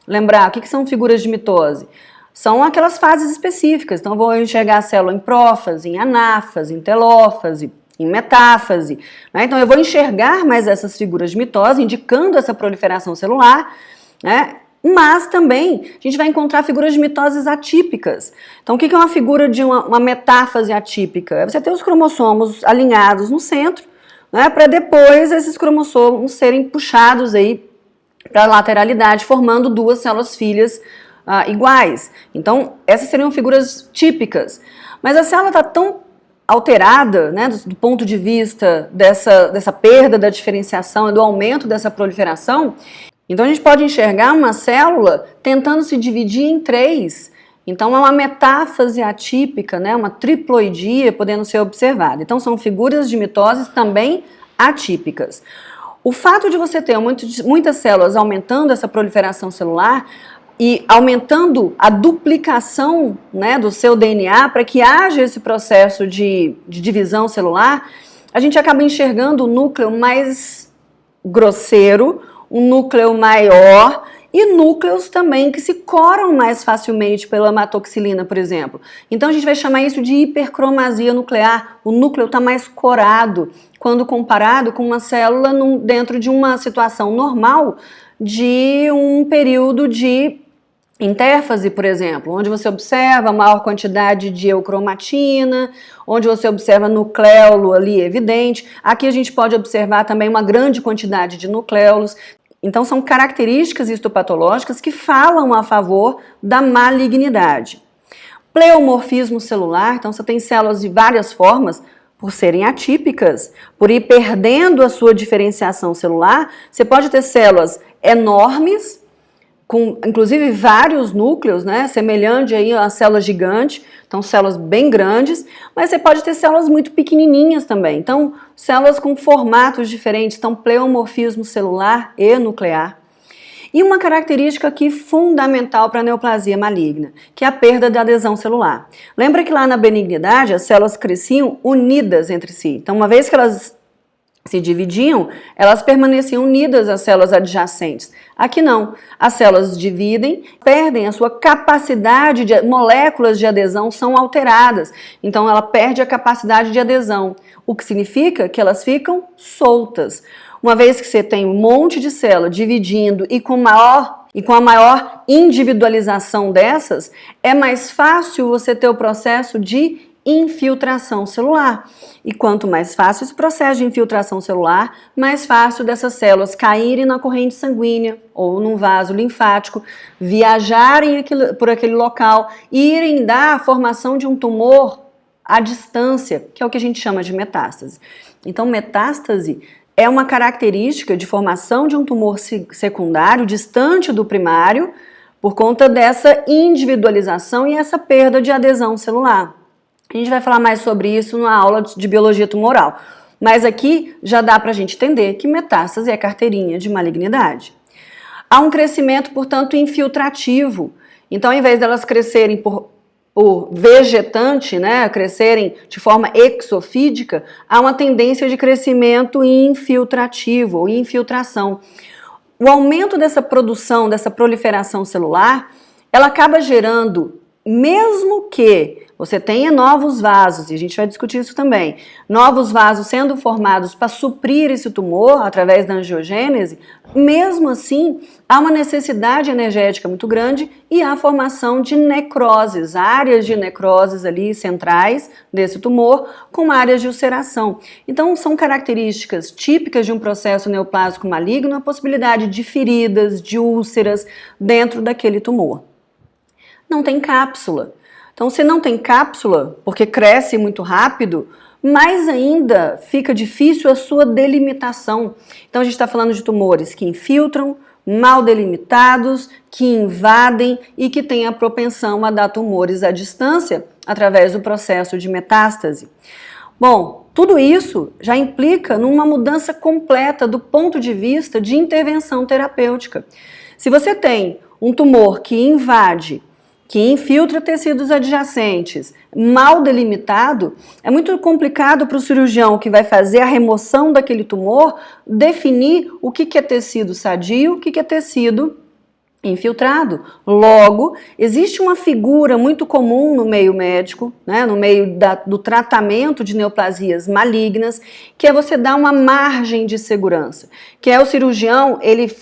Lembrar, o que são figuras de mitose? São aquelas fases específicas. Então eu vou enxergar a célula em prófase, em anáfase, em telófase, em metáfase. Né? Então eu vou enxergar mais essas figuras de mitose, indicando essa proliferação celular, né? Mas também a gente vai encontrar figuras de mitoses atípicas. Então o que é uma figura de uma metáfase atípica? É você ter os cromossomos alinhados no centro, né, para depois esses cromossomos serem puxados aí para a lateralidade, formando 2 células filhas iguais. Então essas seriam figuras típicas. Mas a célula está tão alterada, né, do ponto de vista dessa perda da diferenciação e do aumento dessa proliferação. Então a gente pode enxergar uma célula tentando se dividir em 3. Então é uma metáfase atípica, né, uma triploidia podendo ser observada. Então são figuras de mitoses também atípicas. O fato de você ter muitas células aumentando essa proliferação celular e aumentando a duplicação, né, do seu DNA para que haja esse processo de divisão celular, a gente acaba enxergando o núcleo mais grosseiro, um núcleo maior e núcleos também que se coram mais facilmente pela hematoxilina, por exemplo. Então a gente vai chamar isso de hipercromasia nuclear. O núcleo está mais corado quando comparado com uma célula dentro de uma situação normal de um período de intérfase, por exemplo, onde você observa maior quantidade de eucromatina, onde você observa nucléolo ali evidente. Aqui a gente pode observar também uma grande quantidade de nucléolos. Então são características histopatológicas que falam a favor da malignidade. Pleomorfismo celular, então você tem células de várias formas, por serem atípicas, por ir perdendo a sua diferenciação celular, você pode ter células enormes, com inclusive vários núcleos, né, semelhante aí a célula gigante, então células bem grandes, mas você pode ter células muito pequenininhas também, então células com formatos diferentes, então pleomorfismo celular e nuclear. E uma característica aqui fundamental para a neoplasia maligna, que é a perda da adesão celular. Lembra que lá na benignidade as células cresciam unidas entre si, então uma vez que elas se dividiam, elas permaneciam unidas às células adjacentes. Aqui não, as células dividem, perdem a sua capacidade, moléculas de adesão são alteradas, então ela perde a capacidade de adesão, o que significa que elas ficam soltas. Uma vez que você tem um monte de célula dividindo e com a maior individualização dessas, é mais fácil você ter o processo de infiltração celular. E quanto mais fácil esse processo de infiltração celular, mais fácil dessas células caírem na corrente sanguínea ou num vaso linfático, viajarem por aquele local e irem dar a formação de um tumor à distância, que é o que a gente chama de metástase. Então, metástase é uma característica de formação de um tumor secundário distante do primário por conta dessa individualização e essa perda de adesão celular. A gente vai falar mais sobre isso na aula de biologia tumoral, mas aqui já dá para a gente entender que metástase é carteirinha de malignidade. Há um crescimento, portanto, infiltrativo. Então, ao invés delas crescerem por vegetante, né, crescerem de forma exofídica, há uma tendência de crescimento infiltrativo ou infiltração. O aumento dessa produção, dessa proliferação celular, ela acaba gerando, mesmo que você tenha novos vasos, e a gente vai discutir isso também, novos vasos sendo formados para suprir esse tumor através da angiogênese, mesmo assim, há uma necessidade energética muito grande e há a formação de necroses, áreas de necroses ali centrais desse tumor, com áreas de ulceração. Então, são características típicas de um processo neoplásico maligno, a possibilidade de feridas, de úlceras dentro daquele tumor. Não tem cápsula. Então, se não tem cápsula, porque cresce muito rápido, mais ainda fica difícil a sua delimitação. Então, a gente está falando de tumores que infiltram, mal delimitados, que invadem e que têm a propensão a dar tumores à distância através do processo de metástase. Bom, tudo isso já implica numa mudança completa do ponto de vista de intervenção terapêutica. Se você tem um tumor que invade, que infiltra tecidos adjacentes, mal delimitado, é muito complicado para o cirurgião que vai fazer a remoção daquele tumor definir o que é tecido sadio, o que é tecido infiltrado. Logo, existe uma figura muito comum no meio médico, né, no meio do tratamento de neoplasias malignas, que é você dar uma margem de segurança, que é o cirurgião ele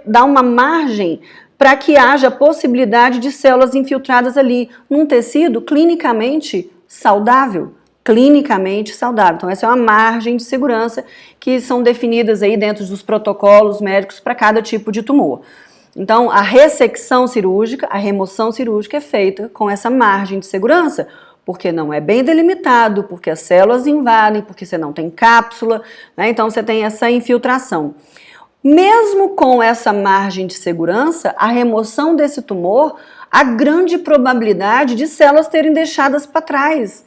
dar uma margem para que haja possibilidade de células infiltradas ali num tecido clinicamente saudável. Então essa é uma margem de segurança que são definidas aí dentro dos protocolos médicos para cada tipo de tumor. Então a ressecção cirúrgica, a remoção cirúrgica é feita com essa margem de segurança, porque não é bem delimitado, porque as células invadem, porque você não tem cápsula, né? Então você tem essa infiltração. Mesmo com essa margem de segurança, a remoção desse tumor, há grande probabilidade de células terem deixadas para trás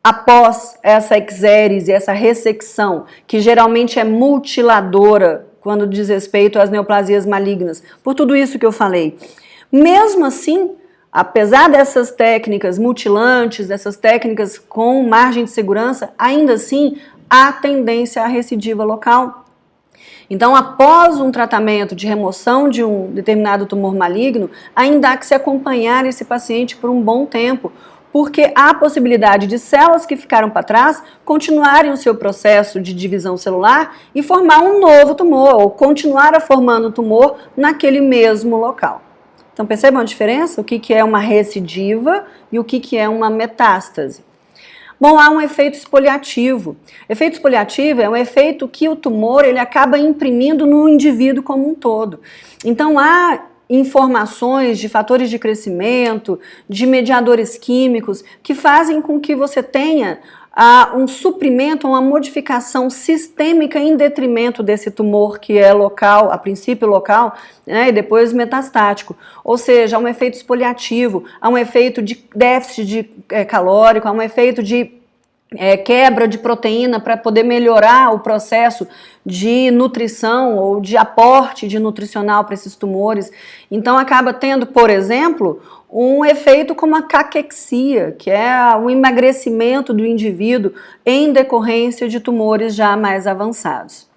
após essa exérese, essa ressecção, que geralmente é mutiladora quando diz respeito às neoplasias malignas, por tudo isso que eu falei. Mesmo assim, apesar dessas técnicas mutilantes, dessas técnicas com margem de segurança, ainda assim há tendência à recidiva local. Então, após um tratamento de remoção de um determinado tumor maligno, ainda há que se acompanhar esse paciente por um bom tempo, porque há a possibilidade de células que ficaram para trás continuarem o seu processo de divisão celular e formar um novo tumor, ou continuar a formando tumor naquele mesmo local. Então, percebam a diferença? O que é uma recidiva e o que é uma metástase. Bom, há um efeito exfoliativo. Efeito exfoliativo é um efeito que o tumor ele acaba imprimindo no indivíduo como um todo. Então, há informações de fatores de crescimento, de mediadores químicos, que fazem com que você tenha um suprimento, uma modificação sistêmica em detrimento desse tumor que é local, a princípio local, né, e depois metastático. Ou seja, há um efeito exfoliativo, há um efeito de déficit calórico, há um efeito de quebra de proteína para poder melhorar o processo de nutrição ou de aporte de nutricional para esses tumores. Então acaba tendo, por exemplo, um efeito como a caquexia, que é o emagrecimento do indivíduo em decorrência de tumores já mais avançados.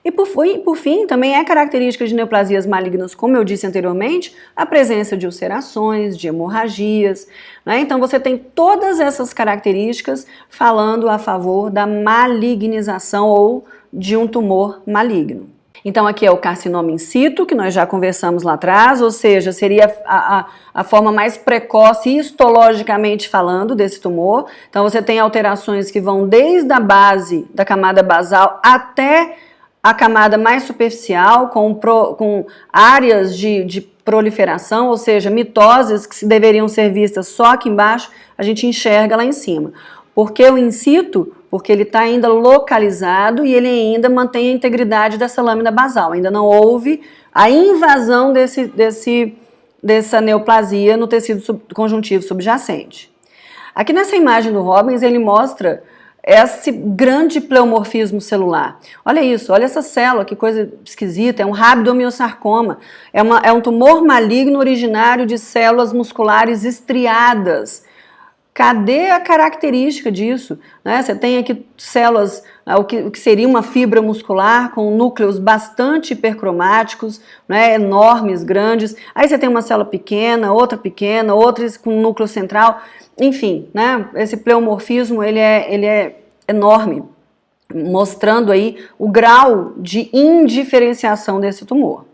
E por fim, também é característica de neoplasias malignas, como eu disse anteriormente, a presença de ulcerações, de hemorragias, né? Então você tem todas essas características falando a favor da malignização ou de um tumor maligno. Então aqui é o carcinoma in situ, que nós já conversamos lá atrás, ou seja, seria a forma mais precoce histologicamente falando desse tumor. Então você tem alterações que vão desde a base da camada basal até a camada mais superficial, com áreas de proliferação, ou seja, mitoses que deveriam ser vistas só aqui embaixo, a gente enxerga lá em cima. Por que o in situ? Porque ele está ainda localizado e ele ainda mantém a integridade dessa lâmina basal. Ainda não houve a invasão dessa neoplasia no tecido conjuntivo subjacente. Aqui nessa imagem do Robbins, ele mostra esse grande pleomorfismo celular. Olha isso, olha essa célula, que coisa esquisita, é um rabdomiossarcoma, é um tumor maligno originário de células musculares estriadas, Cadê a característica disso? Né? Você tem aqui células, o que seria uma fibra muscular com núcleos bastante hipercromáticos, né? Enormes, grandes. Aí você tem uma célula pequena, outra com núcleo central. Enfim, né? Esse pleomorfismo ele é enorme, mostrando aí o grau de indiferenciação desse tumor.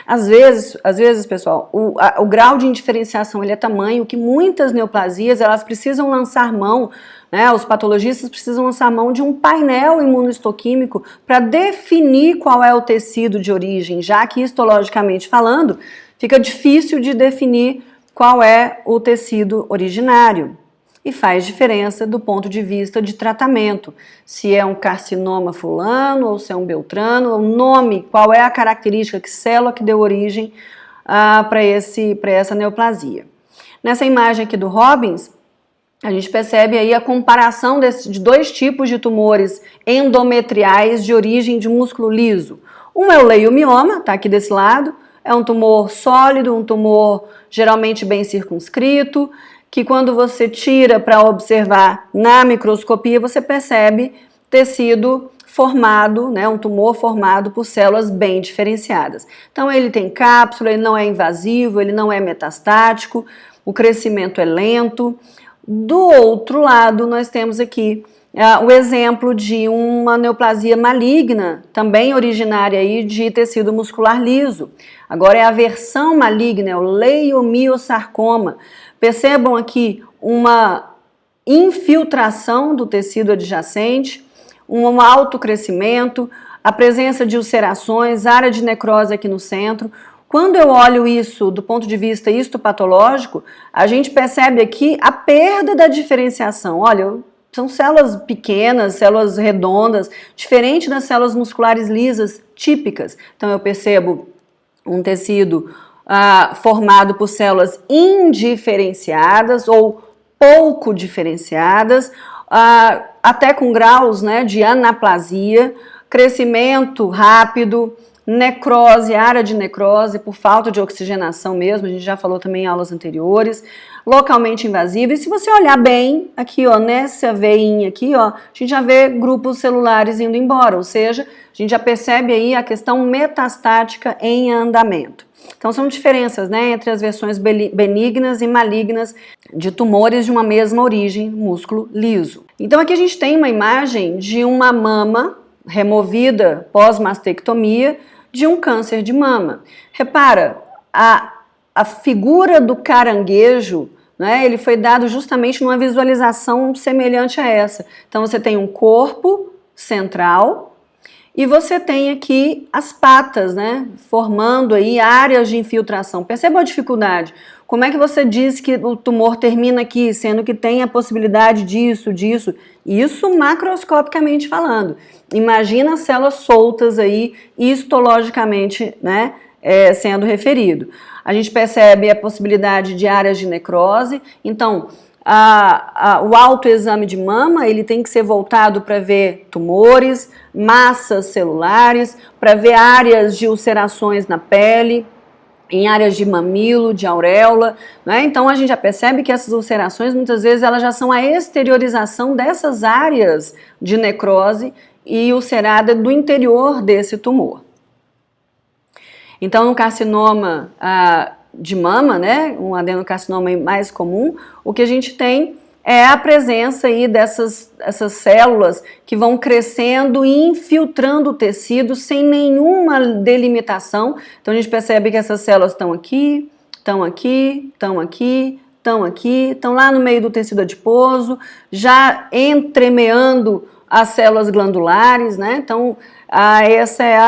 Às vezes, pessoal, o grau de indiferenciação ele é tamanho que muitas neoplasias elas precisam lançar mão, né, os patologistas precisam lançar mão de um painel imunohistoquímico para definir qual é o tecido de origem, já que histologicamente falando, fica difícil de definir qual é o tecido originário. E faz diferença do ponto de vista de tratamento, se é um carcinoma fulano ou se é um beltrano, o nome, qual é a característica, que célula que deu origem para essa neoplasia. Nessa imagem aqui do Robbins, a gente percebe aí a comparação de dois tipos de tumores endometriais de origem de músculo liso. Um é o leiomioma, tá aqui desse lado, é um tumor sólido, um tumor geralmente bem circunscrito, que quando você tira para observar na microscopia, você percebe ter sido formado, né, um tumor formado por células bem diferenciadas. Então ele tem cápsula, ele não é invasivo, ele não é metastático, o crescimento é lento. Do outro lado, nós temos aqui o exemplo de uma neoplasia maligna, também originária aí de tecido muscular liso. Agora é a versão maligna, é o leiomiosarcoma. Percebam aqui uma infiltração do tecido adjacente, um alto crescimento, a presença de ulcerações, área de necrose aqui no centro. Quando eu olho isso do ponto de vista histopatológico, a gente percebe aqui a perda da diferenciação. Olha, são células pequenas, células redondas, diferente das células musculares lisas típicas. Então eu percebo um tecido formado por células indiferenciadas ou pouco diferenciadas, até com graus, né, de anaplasia, crescimento rápido, necrose, área de necrose por falta de oxigenação mesmo, a gente já falou também em aulas anteriores, localmente invasiva. E se você olhar bem aqui, ó, nessa veinha aqui, ó, a gente já vê grupos celulares indo embora, ou seja, a gente já percebe aí a questão metastática em andamento. Então são diferenças, né, entre as versões benignas e malignas de tumores de uma mesma origem, músculo liso. Então aqui a gente tem uma imagem de uma mama removida pós-mastectomia de um câncer de mama. Repara, a figura do caranguejo, né, ele foi dado justamente numa visualização semelhante a essa. Então você tem um corpo central e você tem aqui as patas, né, formando aí áreas de infiltração. Perceba a dificuldade. Como é que você diz que o tumor termina aqui, sendo que tem a possibilidade disso? Isso macroscopicamente falando. Imagina as células soltas aí, histologicamente, né, sendo referido. A gente percebe a possibilidade de áreas de necrose. Então, o autoexame de mama, ele tem que ser voltado para ver tumores, massas celulares, para ver áreas de ulcerações na pele, em áreas de mamilo, de auréola, né? Então a gente já percebe que essas ulcerações, muitas vezes, elas já são a exteriorização dessas áreas de necrose e ulcerada do interior desse tumor. Então, no carcinoma de mama, né, um adenocarcinoma mais comum, o que a gente tem é a presença aí essas células que vão crescendo e infiltrando o tecido sem nenhuma delimitação. Então a gente percebe que essas células estão aqui, estão aqui, estão aqui, estão aqui, estão lá no meio do tecido adiposo, já entremeando as células glandulares, né? Então essa é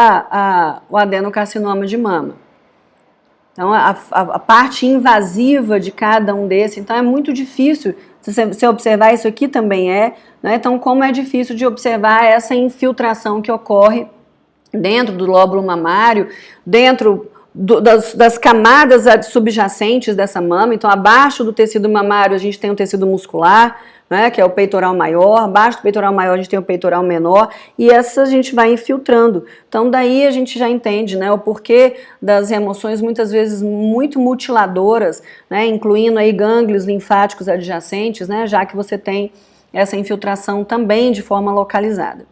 o adenocarcinoma de mama. Então, a parte invasiva de cada um desses, então é muito difícil, se você observar isso aqui também né? Então, como é difícil de observar essa infiltração que ocorre dentro do lóbulo mamário, dentro das camadas subjacentes dessa mama. Então, abaixo do tecido mamário a gente tem o tecido muscular, né, que é o peitoral maior, abaixo do peitoral maior a gente tem o peitoral menor, e essa a gente vai infiltrando. Então daí a gente já entende, né, o porquê das remoções muitas vezes muito mutiladoras, né, incluindo aí gânglios linfáticos adjacentes, né, já que você tem essa infiltração também de forma localizada.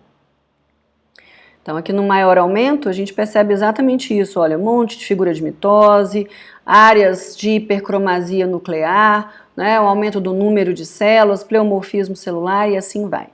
Então aqui no maior aumento a gente percebe exatamente isso, olha, um monte de figura de mitose, áreas de hipercromasia nuclear, né, o aumento do número de células, pleomorfismo celular e assim vai.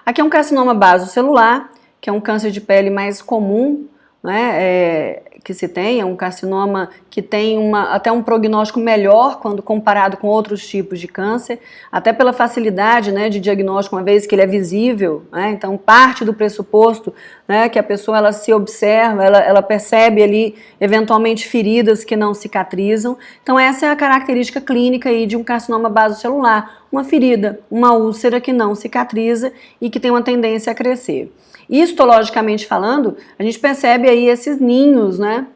Aqui é um carcinoma basocelular, que é um câncer de pele mais comum, né, que se tem, é um carcinoma que tem até um prognóstico melhor quando comparado com outros tipos de câncer, até pela facilidade, né, de diagnóstico, uma vez que ele é visível, né, então parte do pressuposto, né, que a pessoa ela se observa, ela percebe ali eventualmente feridas que não cicatrizam. Então essa é a característica clínica aí de um carcinoma basocelular, uma ferida, uma úlcera que não cicatriza e que tem uma tendência a crescer. Histologicamente falando, a gente percebe aí esses ninhos, né,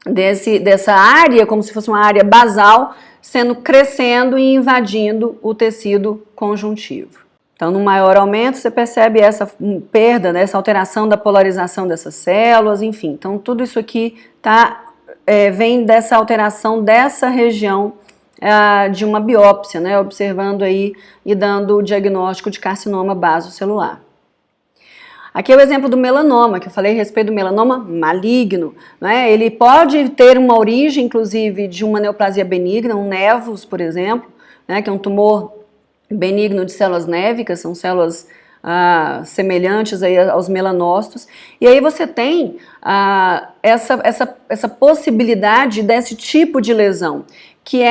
dessa área, como se fosse uma área basal, crescendo e invadindo o tecido conjuntivo. Então, no maior aumento, você percebe essa perda, né, essa alteração da polarização dessas células, enfim. Então, tudo isso aqui vem dessa alteração dessa região de uma biópsia, né, observando aí e dando o diagnóstico de carcinoma basocelular. Aqui é o exemplo do melanoma, que eu falei a respeito do melanoma maligno, né? Ele pode ter uma origem, inclusive, de uma neoplasia benigna, um nevus, por exemplo, né? Que é um tumor benigno de células névicas, são células semelhantes aí aos melanócitos. E aí você tem essa possibilidade desse tipo de lesão, que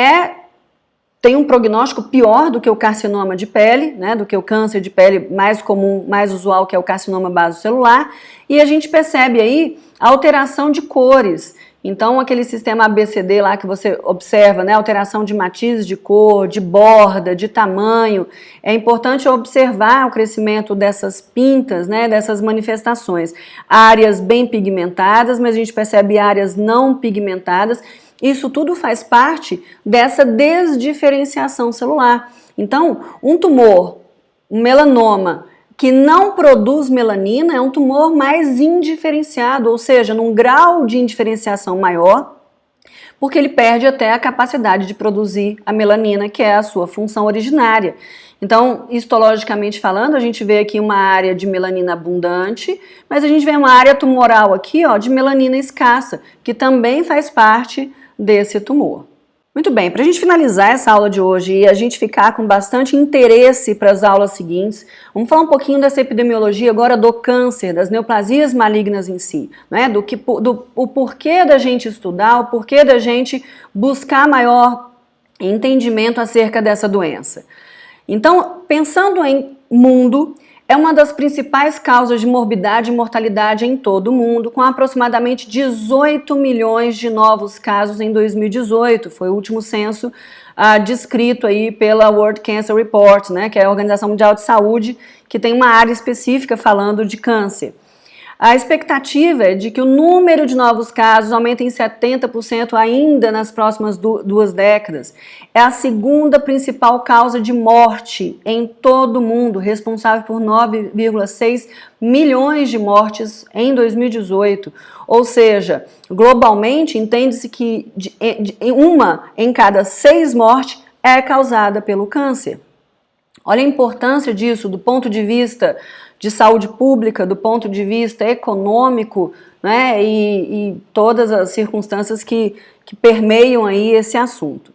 tem um prognóstico pior do que o carcinoma de pele, né, do que o câncer de pele mais comum, mais usual, que é o carcinoma basocelular, e a gente percebe aí a alteração de cores. Então, aquele sistema ABCD lá que você observa, né, alteração de matizes de cor, de borda, de tamanho, é importante observar o crescimento dessas pintas, né, dessas manifestações. Áreas bem pigmentadas, mas a gente percebe áreas não pigmentadas. Isso tudo faz parte dessa desdiferenciação celular. Então, um tumor, um melanoma, que não produz melanina é um tumor mais indiferenciado, ou seja, num grau de indiferenciação maior, porque ele perde até a capacidade de produzir a melanina, que é a sua função originária. Então, histologicamente falando, a gente vê aqui uma área de melanina abundante, mas a gente vê uma área tumoral aqui, ó, de melanina escassa, que também faz parte desse tumor. Muito bem, para a gente finalizar essa aula de hoje e a gente ficar com bastante interesse para as aulas seguintes, vamos falar um pouquinho dessa epidemiologia agora do câncer, das neoplasias malignas em si, né? O porquê da gente estudar, o porquê da gente buscar maior entendimento acerca dessa doença. Então, pensando em mundo, é uma das principais causas de morbidade e mortalidade em todo o mundo, com aproximadamente 18 milhões de novos casos em 2018. Foi o último censo descrito aí pela World Cancer Report, né, que é a Organização Mundial de Saúde, que tem uma área específica falando de câncer. A expectativa é de que o número de novos casos aumente em 70% ainda nas próximas duas décadas. É a segunda principal causa de morte em todo o mundo, responsável por 9,6 milhões de mortes em 2018. Ou seja, globalmente, entende-se que uma em cada 6 mortes é causada pelo câncer. Olha a importância disso do ponto de vista de saúde pública, do ponto de vista econômico, né, e todas as circunstâncias que permeiam aí esse assunto.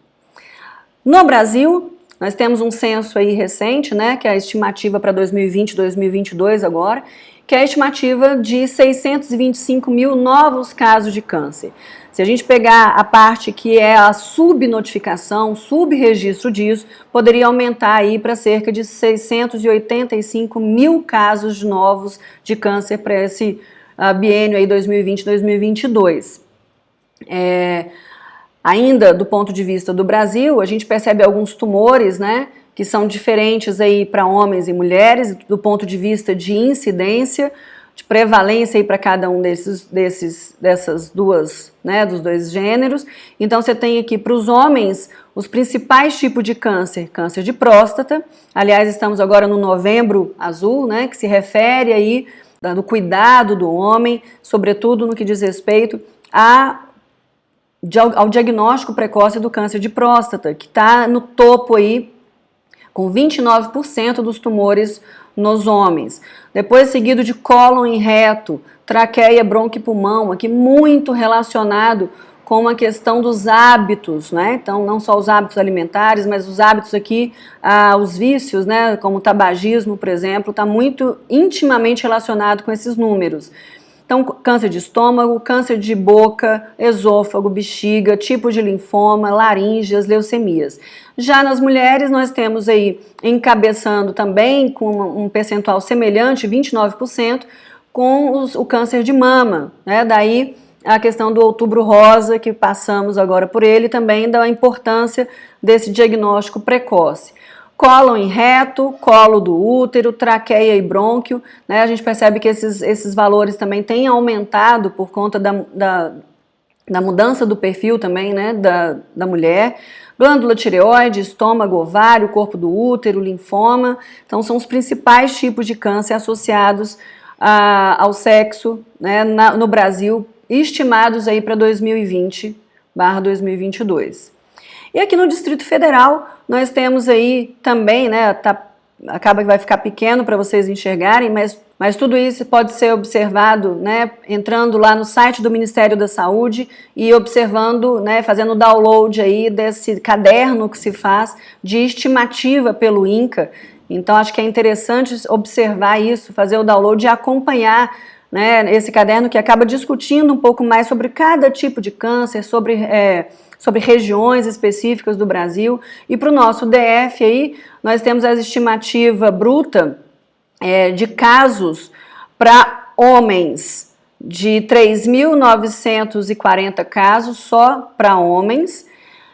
No Brasil, nós temos um censo aí recente, né, que é a estimativa para 2020 e 2022 agora, que é a estimativa de 625 mil novos casos de câncer. Se a gente pegar a parte que é a subnotificação, subregistro disso, poderia aumentar aí para cerca de 685 mil casos novos de câncer para esse biênio aí 2020-2022. Ainda do ponto de vista do Brasil, a gente percebe alguns tumores, né, que são diferentes aí para homens e mulheres, do ponto de vista de incidência. de prevalência para cada um dessas duas, né, dos dois gêneros. Então você tem aqui para os homens os principais tipos de câncer: câncer de próstata. Aliás, estamos agora no Novembro Azul, né, que se refere aí do cuidado do homem, sobretudo no que diz respeito ao diagnóstico precoce do câncer de próstata, que está no topo aí, com 29% dos tumores nos homens. Depois seguido de cólon e reto, traqueia, bronco e pulmão, aqui muito relacionado com a questão dos hábitos, né? Então, não só os hábitos alimentares, mas os hábitos aqui, os vícios, né? Como o tabagismo, por exemplo, está muito intimamente relacionado com esses números. Então, câncer de estômago, câncer de boca, esôfago, bexiga, tipo de linfoma, laringes, leucemias. Já nas mulheres, nós temos aí, encabeçando também com um percentual semelhante, 29%, com o câncer de mama, né? Daí a questão do Outubro Rosa, que passamos agora por ele, também da importância desse diagnóstico precoce. Cólon em reto, colo do útero, traqueia e brônquio, né? A gente percebe que esses valores também têm aumentado por conta da mudança do perfil também, né, da mulher. Glândula tireoide, estômago, ovário, corpo do útero, linfoma. Então são os principais tipos de câncer associados ao sexo, né, no Brasil, estimados aí para 2020/2022. E aqui no Distrito Federal, nós temos aí também, né, acaba que vai ficar pequeno para vocês enxergarem, mas tudo isso pode ser observado, né, entrando lá no site do Ministério da Saúde e observando, né, fazendo o download aí desse caderno que se faz de estimativa pelo INCA. Então, acho que é interessante observar isso, fazer o download e acompanhar, né, esse caderno que acaba discutindo um pouco mais sobre cada tipo de câncer, sobre regiões específicas do Brasil. E para o nosso DF aí, nós temos a estimativa bruta de casos para homens, de 3.940 casos só para homens,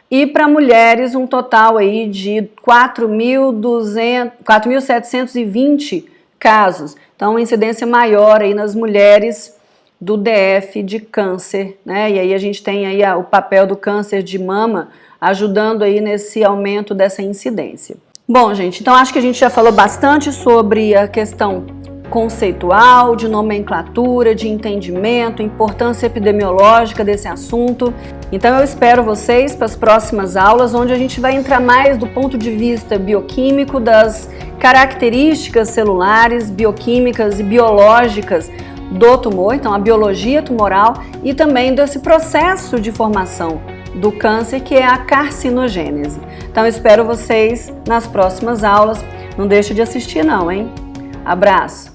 e para mulheres um total aí de 4.720 casos. Então, uma incidência maior aí nas mulheres do DF de câncer, né? E aí a gente tem aí o papel do câncer de mama ajudando aí nesse aumento dessa incidência. Bom, gente, então acho que a gente já falou bastante sobre a questão conceitual, de nomenclatura, de entendimento, importância epidemiológica desse assunto. Então eu espero vocês para as próximas aulas, onde a gente vai entrar mais do ponto de vista bioquímico, das características celulares, bioquímicas e biológicas do tumor, então a biologia tumoral, e também desse processo de formação do câncer, que é a carcinogênese. Então eu espero vocês nas próximas aulas. Não deixe de assistir não, hein? Abraço!